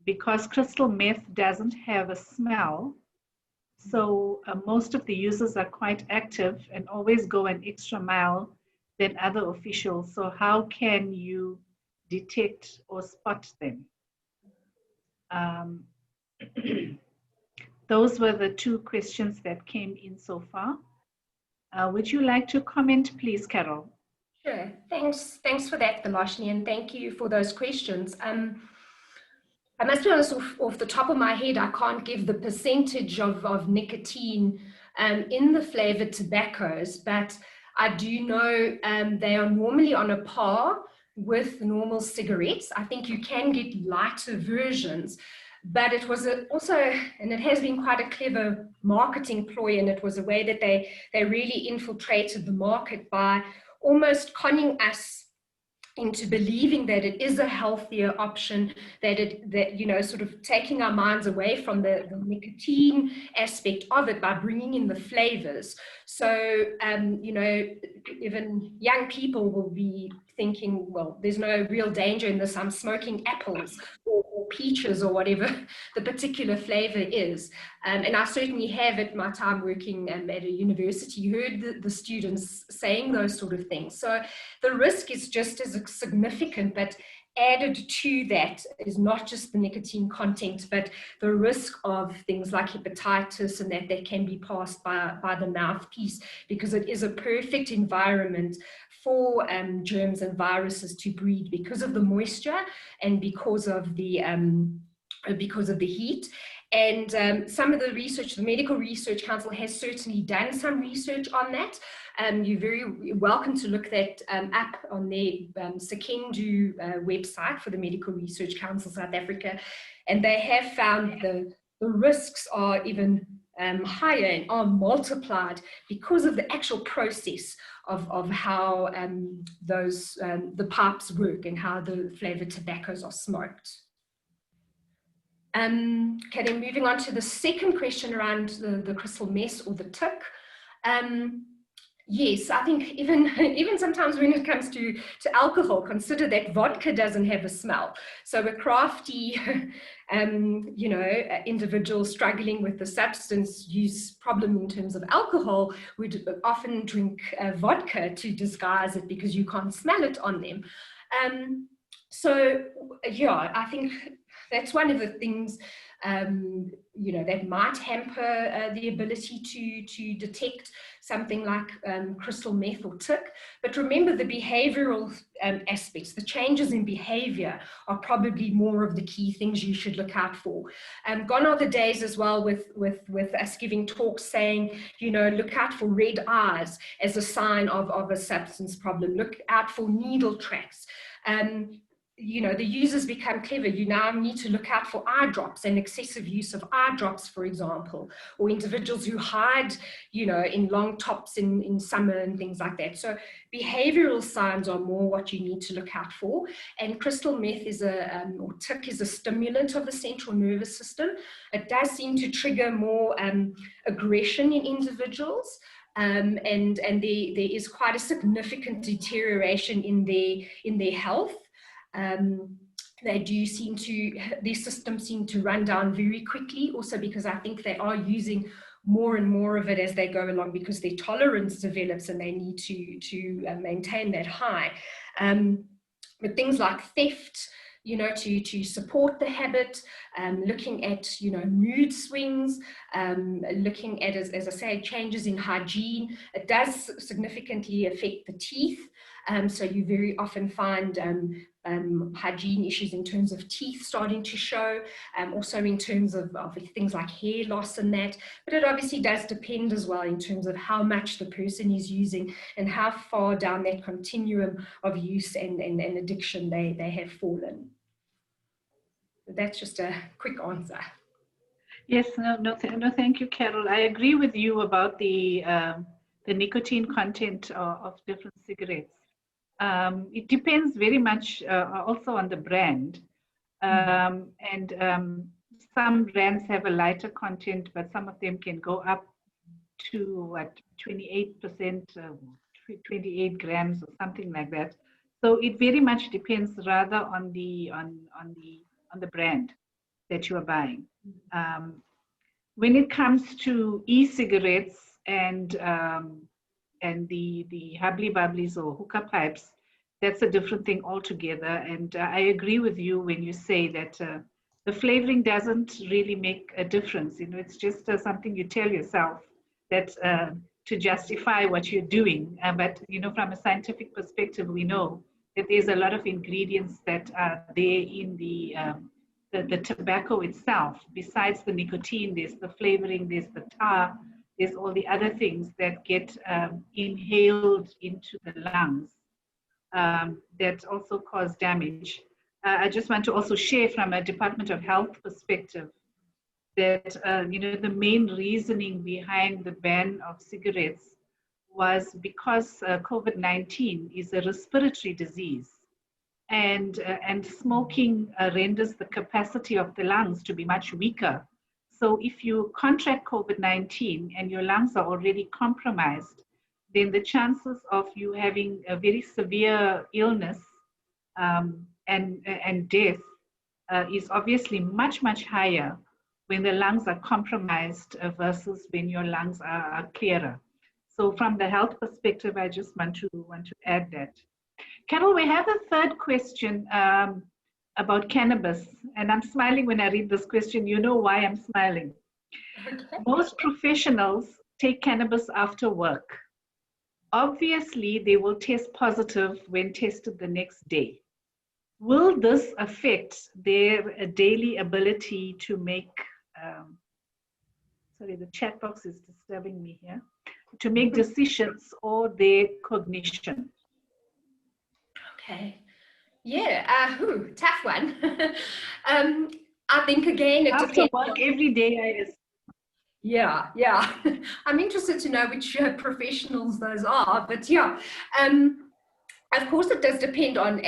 because crystal meth doesn't have a smell. So most of the users are quite active and always go an extra mile than other officials. So how can you detect or spot them? Those were the two questions that came in so far. Would you like to comment, please, Carol? Sure. Thanks for that, Thiloshni, and thank you for those questions. I must be honest, off the top of my head, I can't give the percentage of nicotine in the flavored tobaccos, but I do know they are normally on a par with normal cigarettes. I think you can get lighter versions, but it was also, and it has been quite a clever marketing ploy, and it was a way that they really infiltrated the market by almost conning us into believing that it is a healthier option, that you know, sort of taking our minds away from the nicotine aspect of it by bringing in the flavors. So you know, even young people will be thinking, well, there's no real danger in this, I'm smoking apples or peaches or whatever the particular flavor is. And I certainly have, at my time working at a university, heard the students saying those sort of things. So the risk is just as significant, but added to that is not just the nicotine content, but the risk of things like hepatitis and that can be passed by the mouthpiece, because it is a perfect environment for germs and viruses to breed because of the moisture and because of the heat. And some of the research, the Medical Research Council has certainly done some research on that. You're very welcome to look that up on their Sekendu website for the Medical Research Council South Africa. And they have found the risks are even higher and are multiplied because of the actual process of how the pipes work and how the flavored tobaccos are smoked. Okay, then moving on to the second question around the crystal meth or the tick. Yes, I think even sometimes when it comes to alcohol, consider that vodka doesn't have a smell. So a crafty, you know, individual struggling with the substance use problem in terms of alcohol would often drink vodka to disguise it because you can't smell it on them. So yeah, I think that's one of the things, you know, that might hamper the ability to detect something like crystal meth or tick. But remember, the behavioral aspects, the changes in behavior are probably more of the key things you should look out for. Gone are the days as well with us giving talks saying, you know, look out for red eyes as a sign of a substance problem. Look out for needle tracks. You know, the users become clever. You now need to look out for eye drops and excessive use of eye drops, for example, or individuals who hide, you know, in long tops in summer and things like that. So behavioral signs are more what you need to look out for. And crystal meth is or tick is a stimulant of the central nervous system. It does seem to trigger more aggression in individuals. And there is quite a significant deterioration in their health. They do seem to, their systems seem to run down very quickly, also because I think they are using more and more of it as they go along because their tolerance develops and they need to maintain that high. But things like theft, you know, to support the habit, looking at, you know, mood swings, looking at, as I say, changes in hygiene. It does significantly affect the teeth. So you very often find hygiene issues in terms of teeth starting to show, also in terms of things like hair loss and that. But it obviously does depend as well in terms of how much the person is using and how far down that continuum of use and addiction they have fallen. That's just a quick answer. Yes, no, thank you, Carol. I agree with you about the nicotine content of different cigarettes. It depends very much also on the brand. Some brands have a lighter content, but some of them can go up to what, 28%, 28 grams or something like that. So it very much depends rather on the brand that you are buying. When it comes to e-cigarettes and the hubbly bubblies or hookah pipes, that's a different thing altogether. And I agree with you when you say that the flavoring doesn't really make a difference. You know, it's just something you tell yourself that to justify what you're doing. But you know, from a scientific perspective, we know that there's a lot of ingredients that are there in the tobacco itself. Besides the nicotine, there's the flavoring, there's the tar, there's all the other things that get inhaled into the lungs that also cause damage. I just want to also share from a Department of Health perspective that you know, the main reasoning behind the ban of cigarettes was because COVID-19 is a respiratory disease. and smoking renders the capacity of the lungs to be much weaker. So if you contract COVID-19 and your lungs are already compromised, then the chances of you having a very severe illness and death is obviously much, much higher when the lungs are compromised versus when your lungs are clearer. So from the health perspective, I just want to add that. Carol, we have a third question about cannabis, and I'm smiling when I read this question. You know why I'm smiling. Okay. Most professionals take cannabis after work. Obviously, they will test positive when tested the next day. Will this affect their daily ability to make, sorry, the chat box is disturbing me here, to make decisions or their cognition? Okay. Yeah, tough one. I think again, it after work every day. Yeah. I'm interested to know which professionals those are, but yeah. Of course, it does depend on,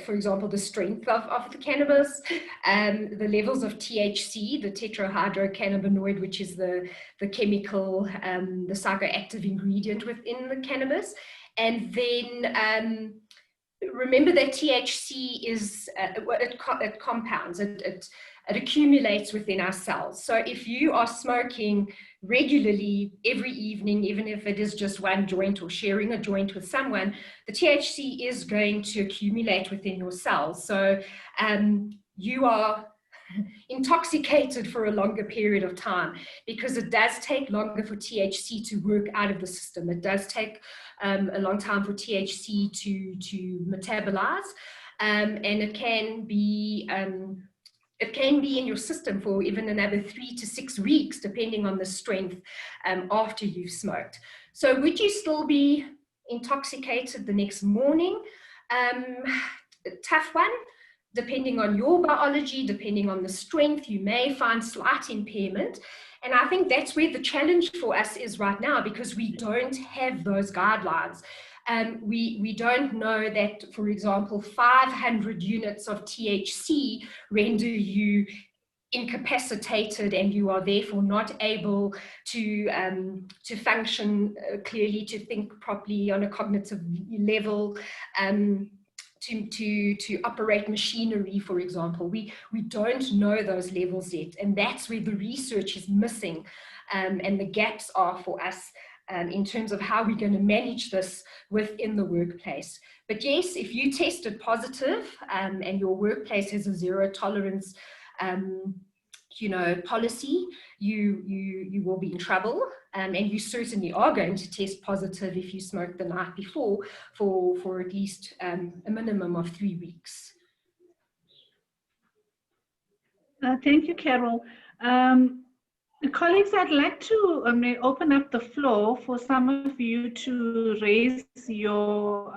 for example, the strength of the cannabis, the levels of THC, the tetrahydrocannabinoid, which is the chemical, the psychoactive ingredient within the cannabis. And then remember that THC is, it compounds, it accumulates within our cells. So if you are smoking regularly every evening, even if it is just one joint or sharing a joint with someone, the THC is going to accumulate within your cells. So you are intoxicated for a longer period of time, because it does take longer for THC to work out of the system. It does take a long time for THC to metabolize, and it can be in your system for even another 3 to 6 weeks, depending on the strength after you've smoked. So would you still be intoxicated the next morning? Tough one. Depending on your biology, depending on the strength, you may find slight impairment. And I think that's where the challenge for us is right now, because we don't have those guidelines. We don't know that, for example, 500 units of THC render you incapacitated and you are therefore not able to function clearly, to think properly on a cognitive level, to operate machinery, for example. We don't know those levels yet, and that's where the research is missing, and the gaps are for us in terms of how we're going to manage this within the workplace. But yes, if you tested positive and your workplace has a zero tolerance policy, you will be in trouble, and you certainly are going to test positive if you smoked the night before for at least a minimum of 3 weeks. Thank you, Carol. Colleagues, I'd like to open up the floor for some of you to raise your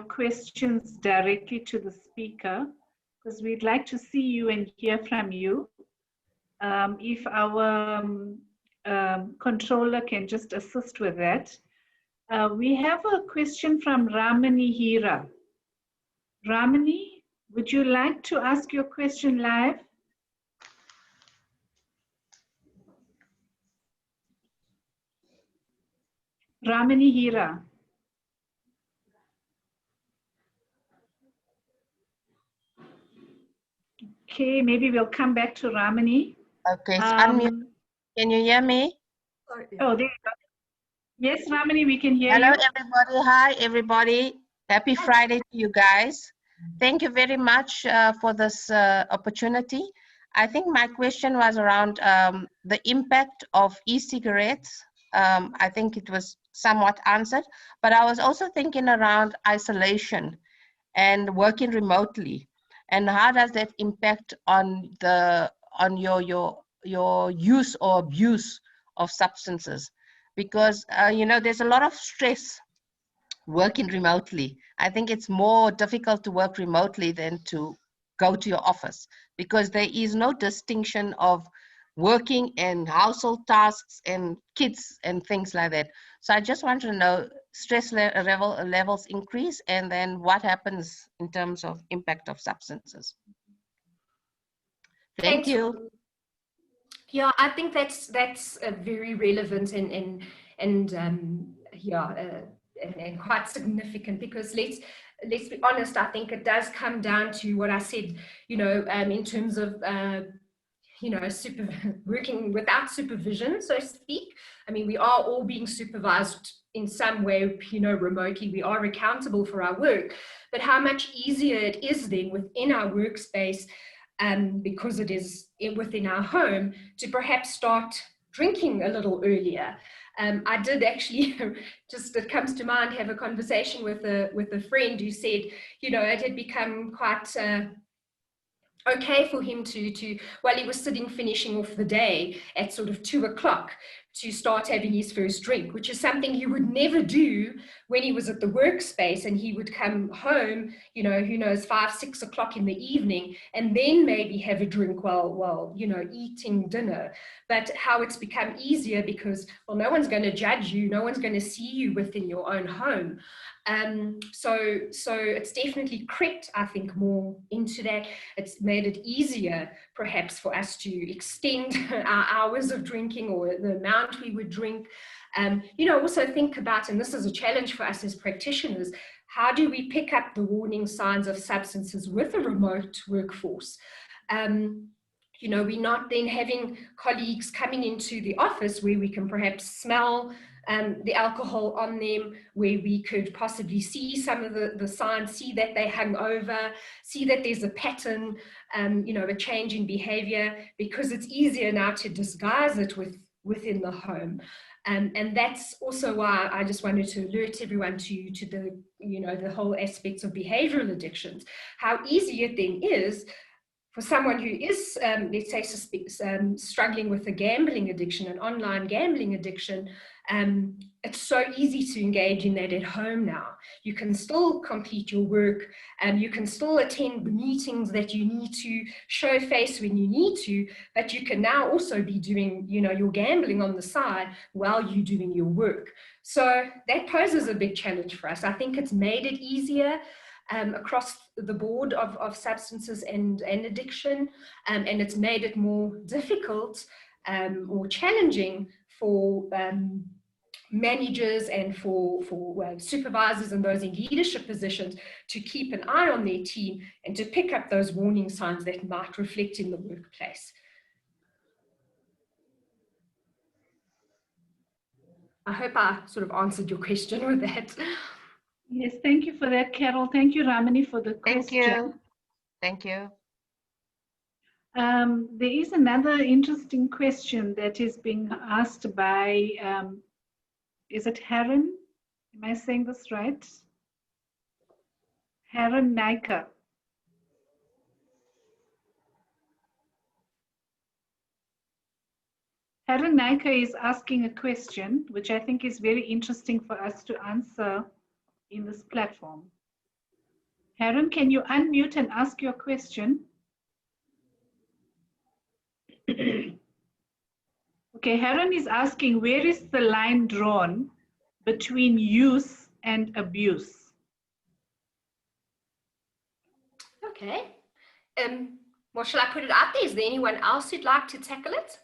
questions directly to the speaker, because we'd like to see you and hear from you. If our controller can just assist with that. We have a question from Ramani Hira. Ramani, would you like to ask your question live? Ramani Hira. Okay, maybe we'll come back to Ramani. Okay, so unmute. Can you hear me? Oh, there you go. Yes, Ramani, we can hear you. Hello, everybody. Hi, everybody. Happy Friday to you guys. Thank you very much for this opportunity. I think my question was around the impact of e-cigarettes. I think it was somewhat answered, but I was also thinking around isolation and working remotely, and how does that impact on your use or abuse of substances? Because there's a lot of stress working remotely. I think it's more difficult to work remotely than to go to your office, because there is no distinction of working and household tasks and kids and things like that. So I just want to know stress levels increase, and then what happens in terms of impact of substances. Thank you. Yeah, I think that's very relevant and quite significant, because let's be honest, I think it does come down to what I said, you know, in terms of you know, working without supervision, so to speak. I mean, we are all being supervised in some way, you know, remotely. We are accountable for our work, but how much easier it is then within our workspace, because it is within our home, to perhaps start drinking a little earlier. I did actually, just it comes to mind, have a conversation with a friend who said, you know, it had become quite okay for him to while he was sitting finishing off the day at sort of 2 o'clock, to start having his first drink, which is something he would never do when he was at the workspace, and he would come home, you know, who knows, 5, 6 o'clock in the evening, and then maybe have a drink while you know, eating dinner. But how it's become easier because, well, no one's going to judge you, no one's going to see you within your own home. So it's definitely crept, I think, more into that. It's made it easier perhaps for us to extend our hours of drinking, or the amount we would drink. You know, also think about, and this is a challenge for us as practitioners, how do we pick up the warning signs of substances with a remote workforce? You know, we're not then having colleagues coming into the office where we can perhaps smell the alcohol on them, where we could possibly see some of the signs, see that they hung over, see that there's a pattern, you know, a change in behavior, because it's easier now to disguise it within the home. And that's also why I just wanted to alert everyone to the, you know, the whole aspects of behavioral addictions, how easy it then is for someone who is, let's say, struggling with a gambling addiction, an online gambling addiction. It's so easy to engage in that at home now. You can still complete your work, and you can still attend the meetings that you need to, show face when you need to, but you can now also be doing, you know, your gambling on the side while you're doing your work. So that poses a big challenge for us. I think it's made it easier across the board of substances and addiction, and it's made it more difficult or challenging for managers and for supervisors and those in leadership positions to keep an eye on their team and to pick up those warning signs that might reflect in the workplace. I hope I sort of answered your question with that. Yes, thank you for that, Carol. Thank you, Ramani, for the question. Thank you. Thank you. There is another interesting question that is being asked by, is it Haran? Am I saying this right? Haran Naika. Haran Naika is asking a question, which I think is very interesting for us to answer in this platform. Haran, can you unmute and ask your question? Okay, Haran is asking, where is the line drawn between use and abuse? Okay. Well, shall I put it out there? Is there anyone else who'd like to tackle it?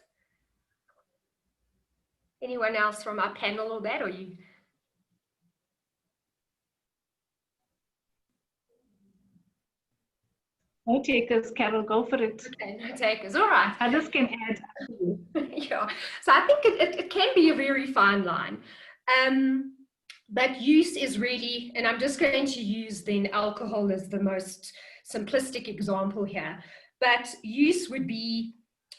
Anyone else from our panel or that, or you? No takers, Carol, go for it. Okay, no takers, all right. Others can add. Yeah, so I think it can be a very fine line. But use is really, and I'm just going to use then alcohol as the most simplistic example here, but use would be,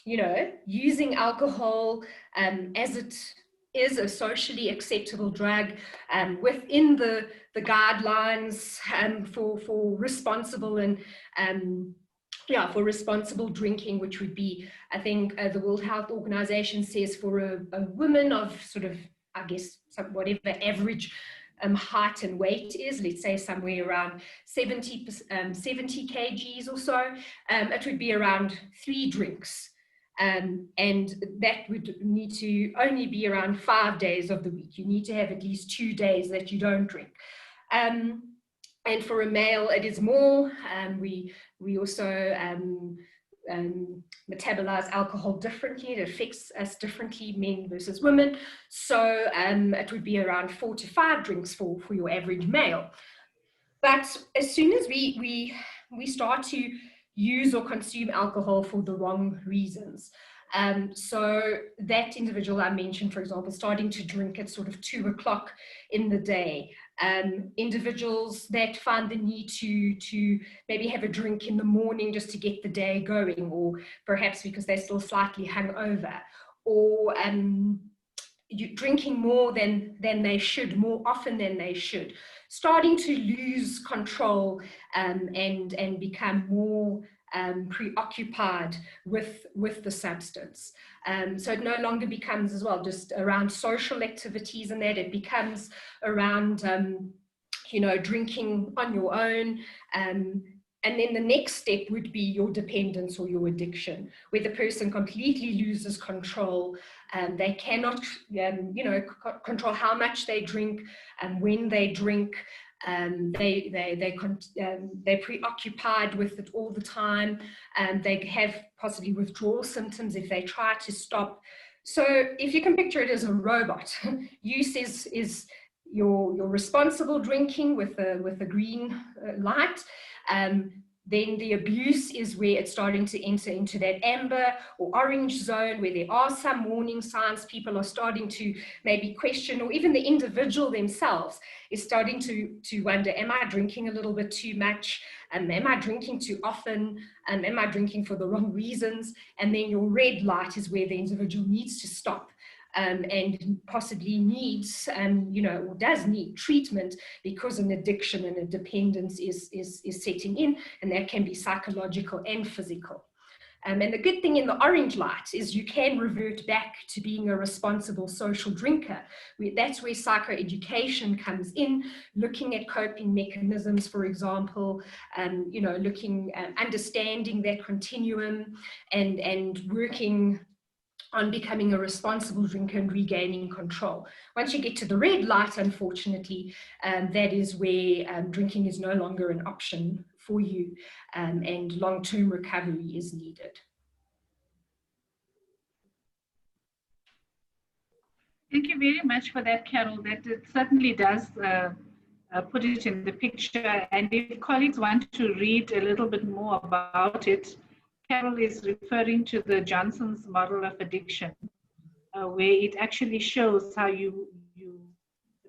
you know, using alcohol as it is a socially acceptable drug within the guidelines for responsible and for responsible drinking, which would be, I think the World Health Organization says for a woman of sort of, I guess, whatever average height and weight is, let's say somewhere around 70 kgs or so, it would be around 3 drinks and that would need to only be around 5 days of the week. You need to have at least 2 days that you don't drink. And for a male, it is more. We also metabolize alcohol differently. It affects us differently, men versus women. So it would be around 4 to 5 drinks for your average male. But as soon as we start to use or consume alcohol for the wrong reasons, so that individual I mentioned, for example, starting to drink at sort of 2 o'clock in the day, individuals that find the need to maybe have a drink in the morning just to get the day going, or perhaps because they're still slightly hungover, or drinking more than they should, more often than they should, starting to lose control and become more preoccupied with the substance. So it no longer becomes as well just around social activities and that, it becomes around, you know, drinking on your own. And then the next step would be your dependence or your addiction, where the person completely loses control. They cannot, you know, control how much they drink and when they drink. They're preoccupied with it all the time, and they have possibly withdrawal symptoms if they try to stop. So if you can picture it as a robot, use is your responsible drinking with the green light. Then the abuse is where it's starting to enter into that amber or orange zone, where there are some warning signs. People are starting to maybe question, or even the individual themselves is starting to wonder, am I drinking a little bit too much? Am I drinking too often? Am I drinking for the wrong reasons? And then your red light is where the individual needs to stop. And possibly needs, you know, or does need treatment because an addiction and a dependence is setting in, and that can be psychological and physical. And the good thing in the orange light is you can revert back to being a responsible social drinker. That's where psychoeducation comes in, looking at coping mechanisms, for example, you know, looking, understanding that continuum and working on becoming a responsible drinker and regaining control. Once you get to the red light, unfortunately, that is where drinking is no longer an option for you, and long-term recovery is needed. Thank you very much for that, Carol. That it certainly does put it in the picture. And if colleagues want to read a little bit more about it, Carol is referring to the Johnson's model of addiction, where it actually shows how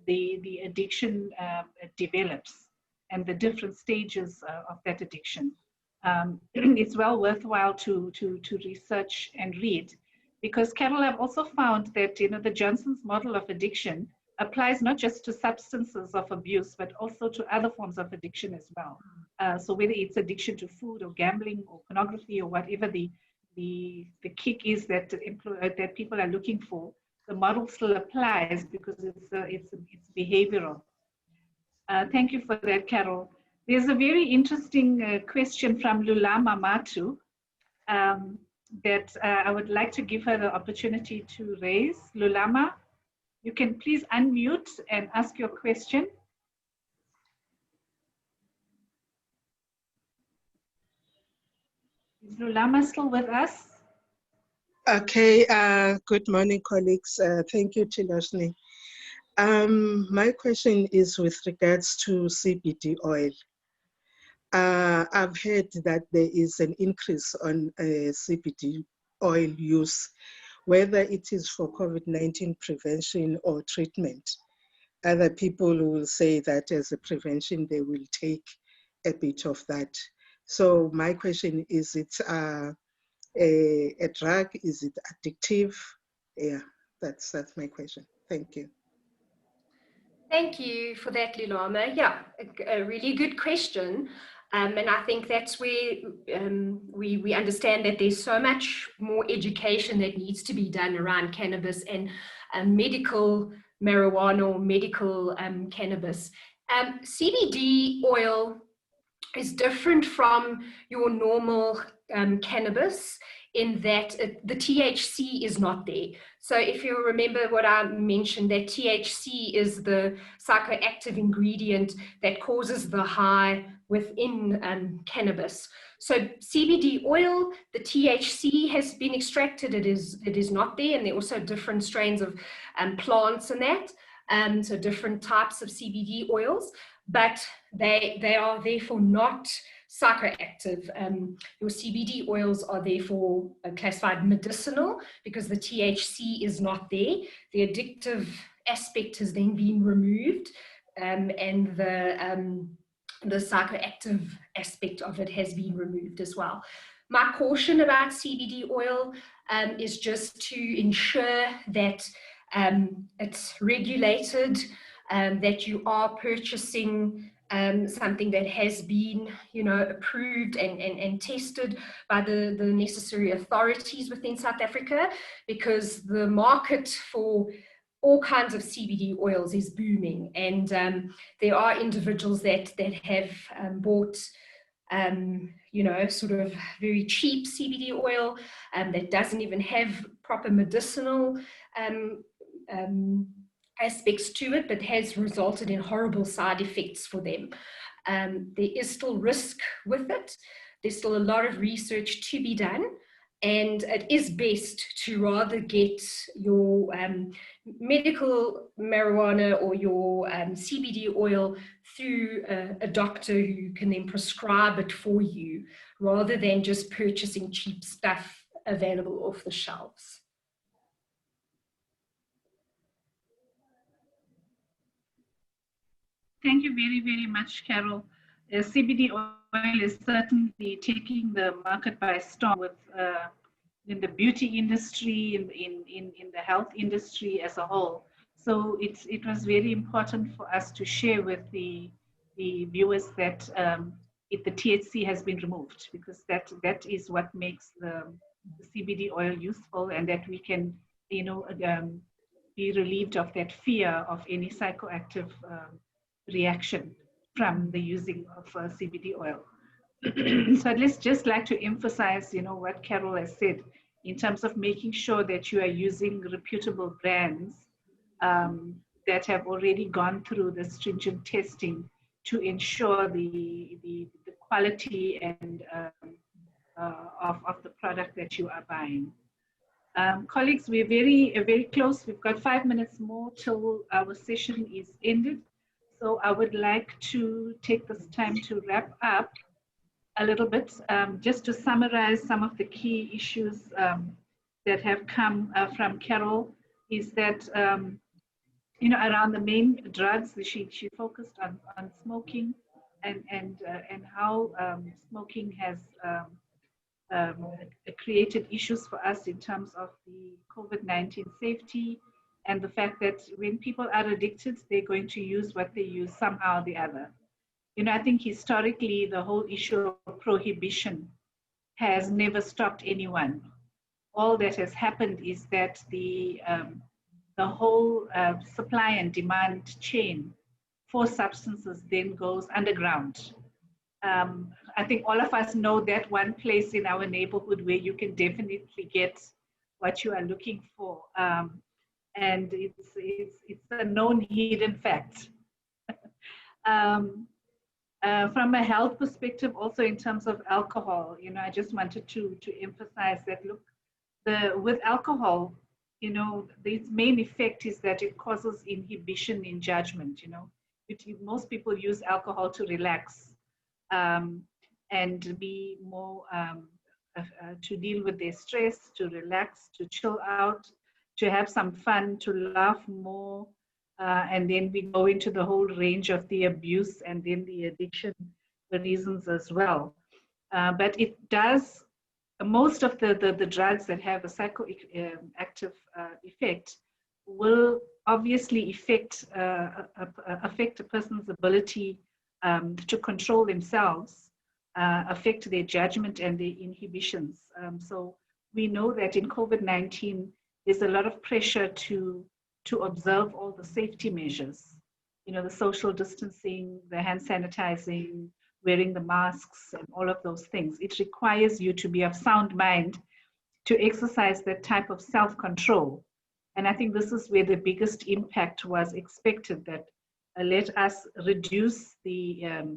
the addiction develops and the different stages of that addiction. It's well worthwhile to research and read, because Carol, I've also found that, you know, the Johnson's model of addiction applies not just to substances of abuse, but also to other forms of addiction as well. So whether it's addiction to food or gambling or pornography or whatever the kick is that that people are looking for, the model still applies because it's behavioral. Thank you for that, Carol. There's a very interesting question from Lulama Matu that I would like to give her the opportunity to raise. Lulama, you can please unmute and ask your question. Is Lulama still with us? Okay, good morning, colleagues. Thank you, Thiloshni. My question is with regards to CBD oil. I've heard that there is an increase on CBD oil use, whether it is for COVID-19 prevention or treatment. Other people will say that as a prevention, they will take a bit of that. So my question is, it's a drug? Is it addictive? Yeah, that's my question. Thank you. Thank you for that, Lulama. Yeah, a really good question. And I think that's where we understand that there's so much more education that needs to be done around cannabis and medical marijuana or medical cannabis. CBD oil is different from your normal cannabis in that the THC is not there. So if you remember what I mentioned, that THC is the psychoactive ingredient that causes the high within cannabis. So CBD oil, the THC has been extracted, it is not there, and there are also different strains of plants in that, so different types of CBD oils, but they are therefore not psychoactive. Your CBD oils are therefore classified medicinal because the THC is not there. The addictive aspect has then been removed, and the psychoactive aspect of it has been removed as well. My caution about CBD oil is just to ensure that it's regulated, that you are purchasing something that has been, approved and tested by the necessary authorities within South Africa, because the market for all kinds of CBD oils is booming, and there are individuals that have bought sort of very cheap CBD oil that doesn't even have proper medicinal aspects to it, but has resulted in horrible side effects for them. There is still risk with it. There's still a lot of research to be done, and it is best to rather get your medical marijuana or your CBD oil through a doctor who can then prescribe it for you, rather than just purchasing cheap stuff available off the shelves. Thank you very, very much, Carol. CBD oil is certainly taking the market by storm with in the beauty industry, in the health industry as a whole. So it was very important for us to share with the viewers that the THC has been removed, because that is what makes the CBD oil useful, and that we can, be relieved of that fear of any psychoactive reaction from the using of CBD oil. So I'd just like to emphasize, what Carol has said in terms of making sure that you are using reputable brands that have already gone through the stringent testing to ensure the quality and of the product that you are buying. Colleagues, we're very close. We've got 5 minutes more till our session is ended. So I would like to take this time to wrap up a little bit, just to summarize some of the key issues that have come from Carol, is that, around the main drugs, she focused on smoking and how smoking has created issues for us in terms of the COVID-19 safety, and the fact that when people are addicted, they're going to use what they use somehow or the other. I think historically, the whole issue of prohibition has never stopped anyone. All that has happened is that the whole supply and demand chain for substances then goes underground. I think all of us know that one place in our neighborhood where you can definitely get what you are looking for. And it's a known hidden fact. From a health perspective, also in terms of alcohol, I just wanted to emphasize that, look, with alcohol, its main effect is that it causes inhibition in judgment. Most people use alcohol to relax and be more, to deal with their stress, to relax, to chill out, to have some fun, to laugh more, and then we go into the whole range of the abuse and then the addiction reasons as well. But it does, most of the drugs that have a psychoactive effect will obviously affect a person's ability to control themselves, affect their judgment and their inhibitions. So we know that in COVID-19, there's a lot of pressure to observe all the safety measures, the social distancing, the hand sanitizing, wearing the masks, and all of those things. It requires you to be of sound mind to exercise that type of self-control. And I think this is where the biggest impact was expected, that let us reduce the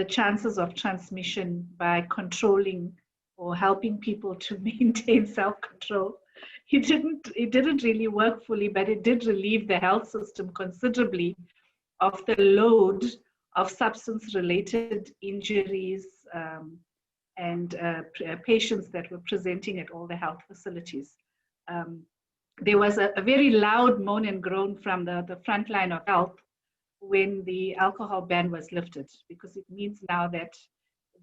chances of transmission by controlling or helping people to maintain self-control. It didn't really work fully, but it did relieve the health system considerably of the load of substance-related injuries and patients that were presenting at all the health facilities. There was a very loud moan and groan from the front line of health when the alcohol ban was lifted, because it means now that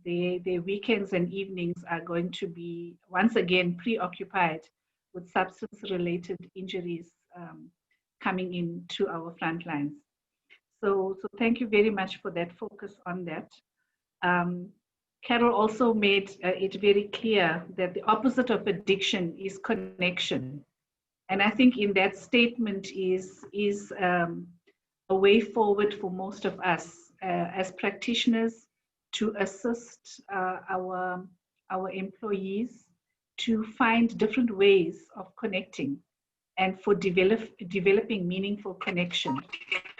their weekends and evenings are going to be once again preoccupied with substance-related injuries coming into our front lines. So thank you very much for that focus on that. Carol also made it very clear that the opposite of addiction is connection. And I think in that statement is a way forward for most of us as practitioners to assist our employees to find different ways of connecting and for developing meaningful connection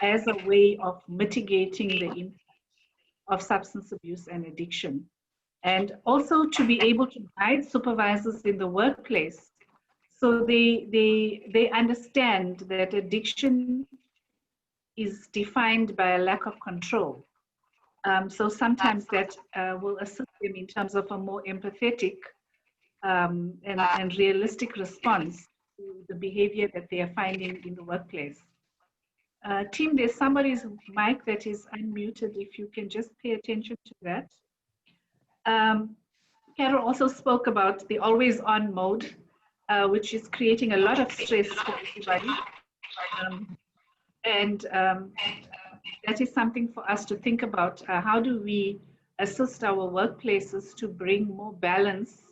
as a way of mitigating the impact of substance abuse and addiction. And also to be able to guide supervisors in the workplace so they understand that addiction is defined by a lack of control. So sometimes that will assist them in terms of a more empathetic and realistic response to the behavior that they are finding in the workplace. Team, there's somebody's mic that is unmuted. If you can just pay attention to that. Carol also spoke about the always on mode, which is creating a lot of stress for everybody. That is something for us to think about. How do we assist our workplaces to bring more balance,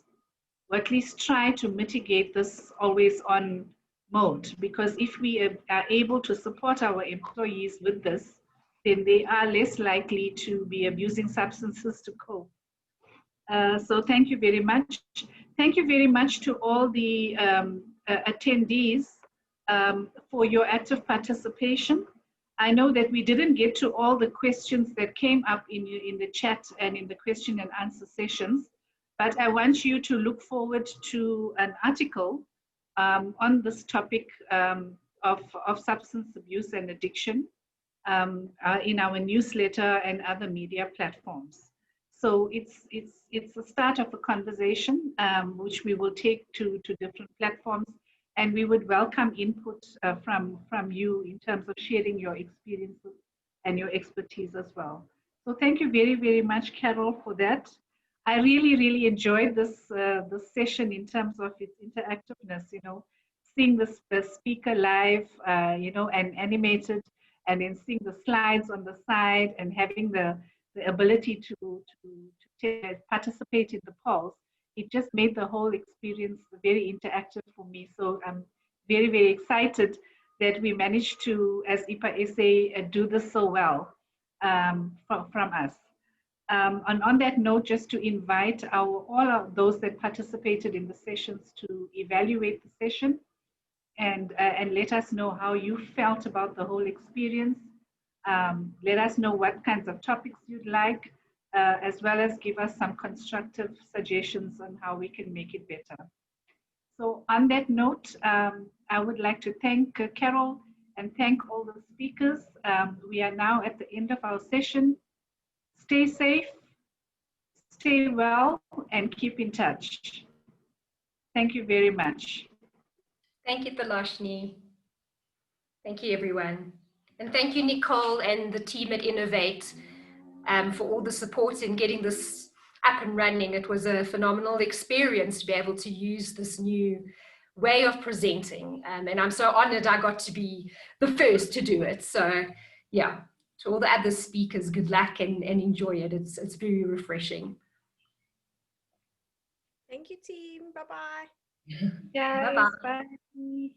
or at least try to mitigate this always on mode? Because if we are able to support our employees with this, then they are less likely to be abusing substances to cope. So thank you very much. Thank you very much to all the attendees for your active participation. I know that we didn't get to all the questions that came up in the chat and in the question and answer sessions, but I want you to look forward to an article on this topic of substance abuse and addiction in our newsletter and other media platforms. So it's the start of a conversation which we will take to different platforms, and we would welcome input from you in terms of sharing your experiences and your expertise as well. So thank you very, very much, Carol, for that. I really, really enjoyed this session in terms of its interactiveness, you know, seeing the speaker live, you know, and animated, and then seeing the slides on the side and having the ability to participate in the polls. It just made the whole experience very interactive for me. So I'm very, very excited that we managed to, as EAPA-SA, do this so well from us. And on that note, just to invite all of those that participated in the sessions to evaluate the session and let us know how you felt about the whole experience. Let us know what kinds of topics you'd like, as well as give us some constructive suggestions on how we can make it better. So on that note, I would like to thank Carol and thank all the speakers. We are now at the end of our session. Stay safe, stay well, and keep in touch. Thank you very much. Thank you, Thiloshni. Thank you, everyone. And thank you, Nicole and the team at Innovate for all the support in getting this up and running. It was a phenomenal experience to be able to use this new way of presenting. And I'm so honored I got to be the first to do it. So yeah, to all the other speakers, good luck and enjoy it. It's very refreshing. Thank you, team. Bye-bye. Guys, bye.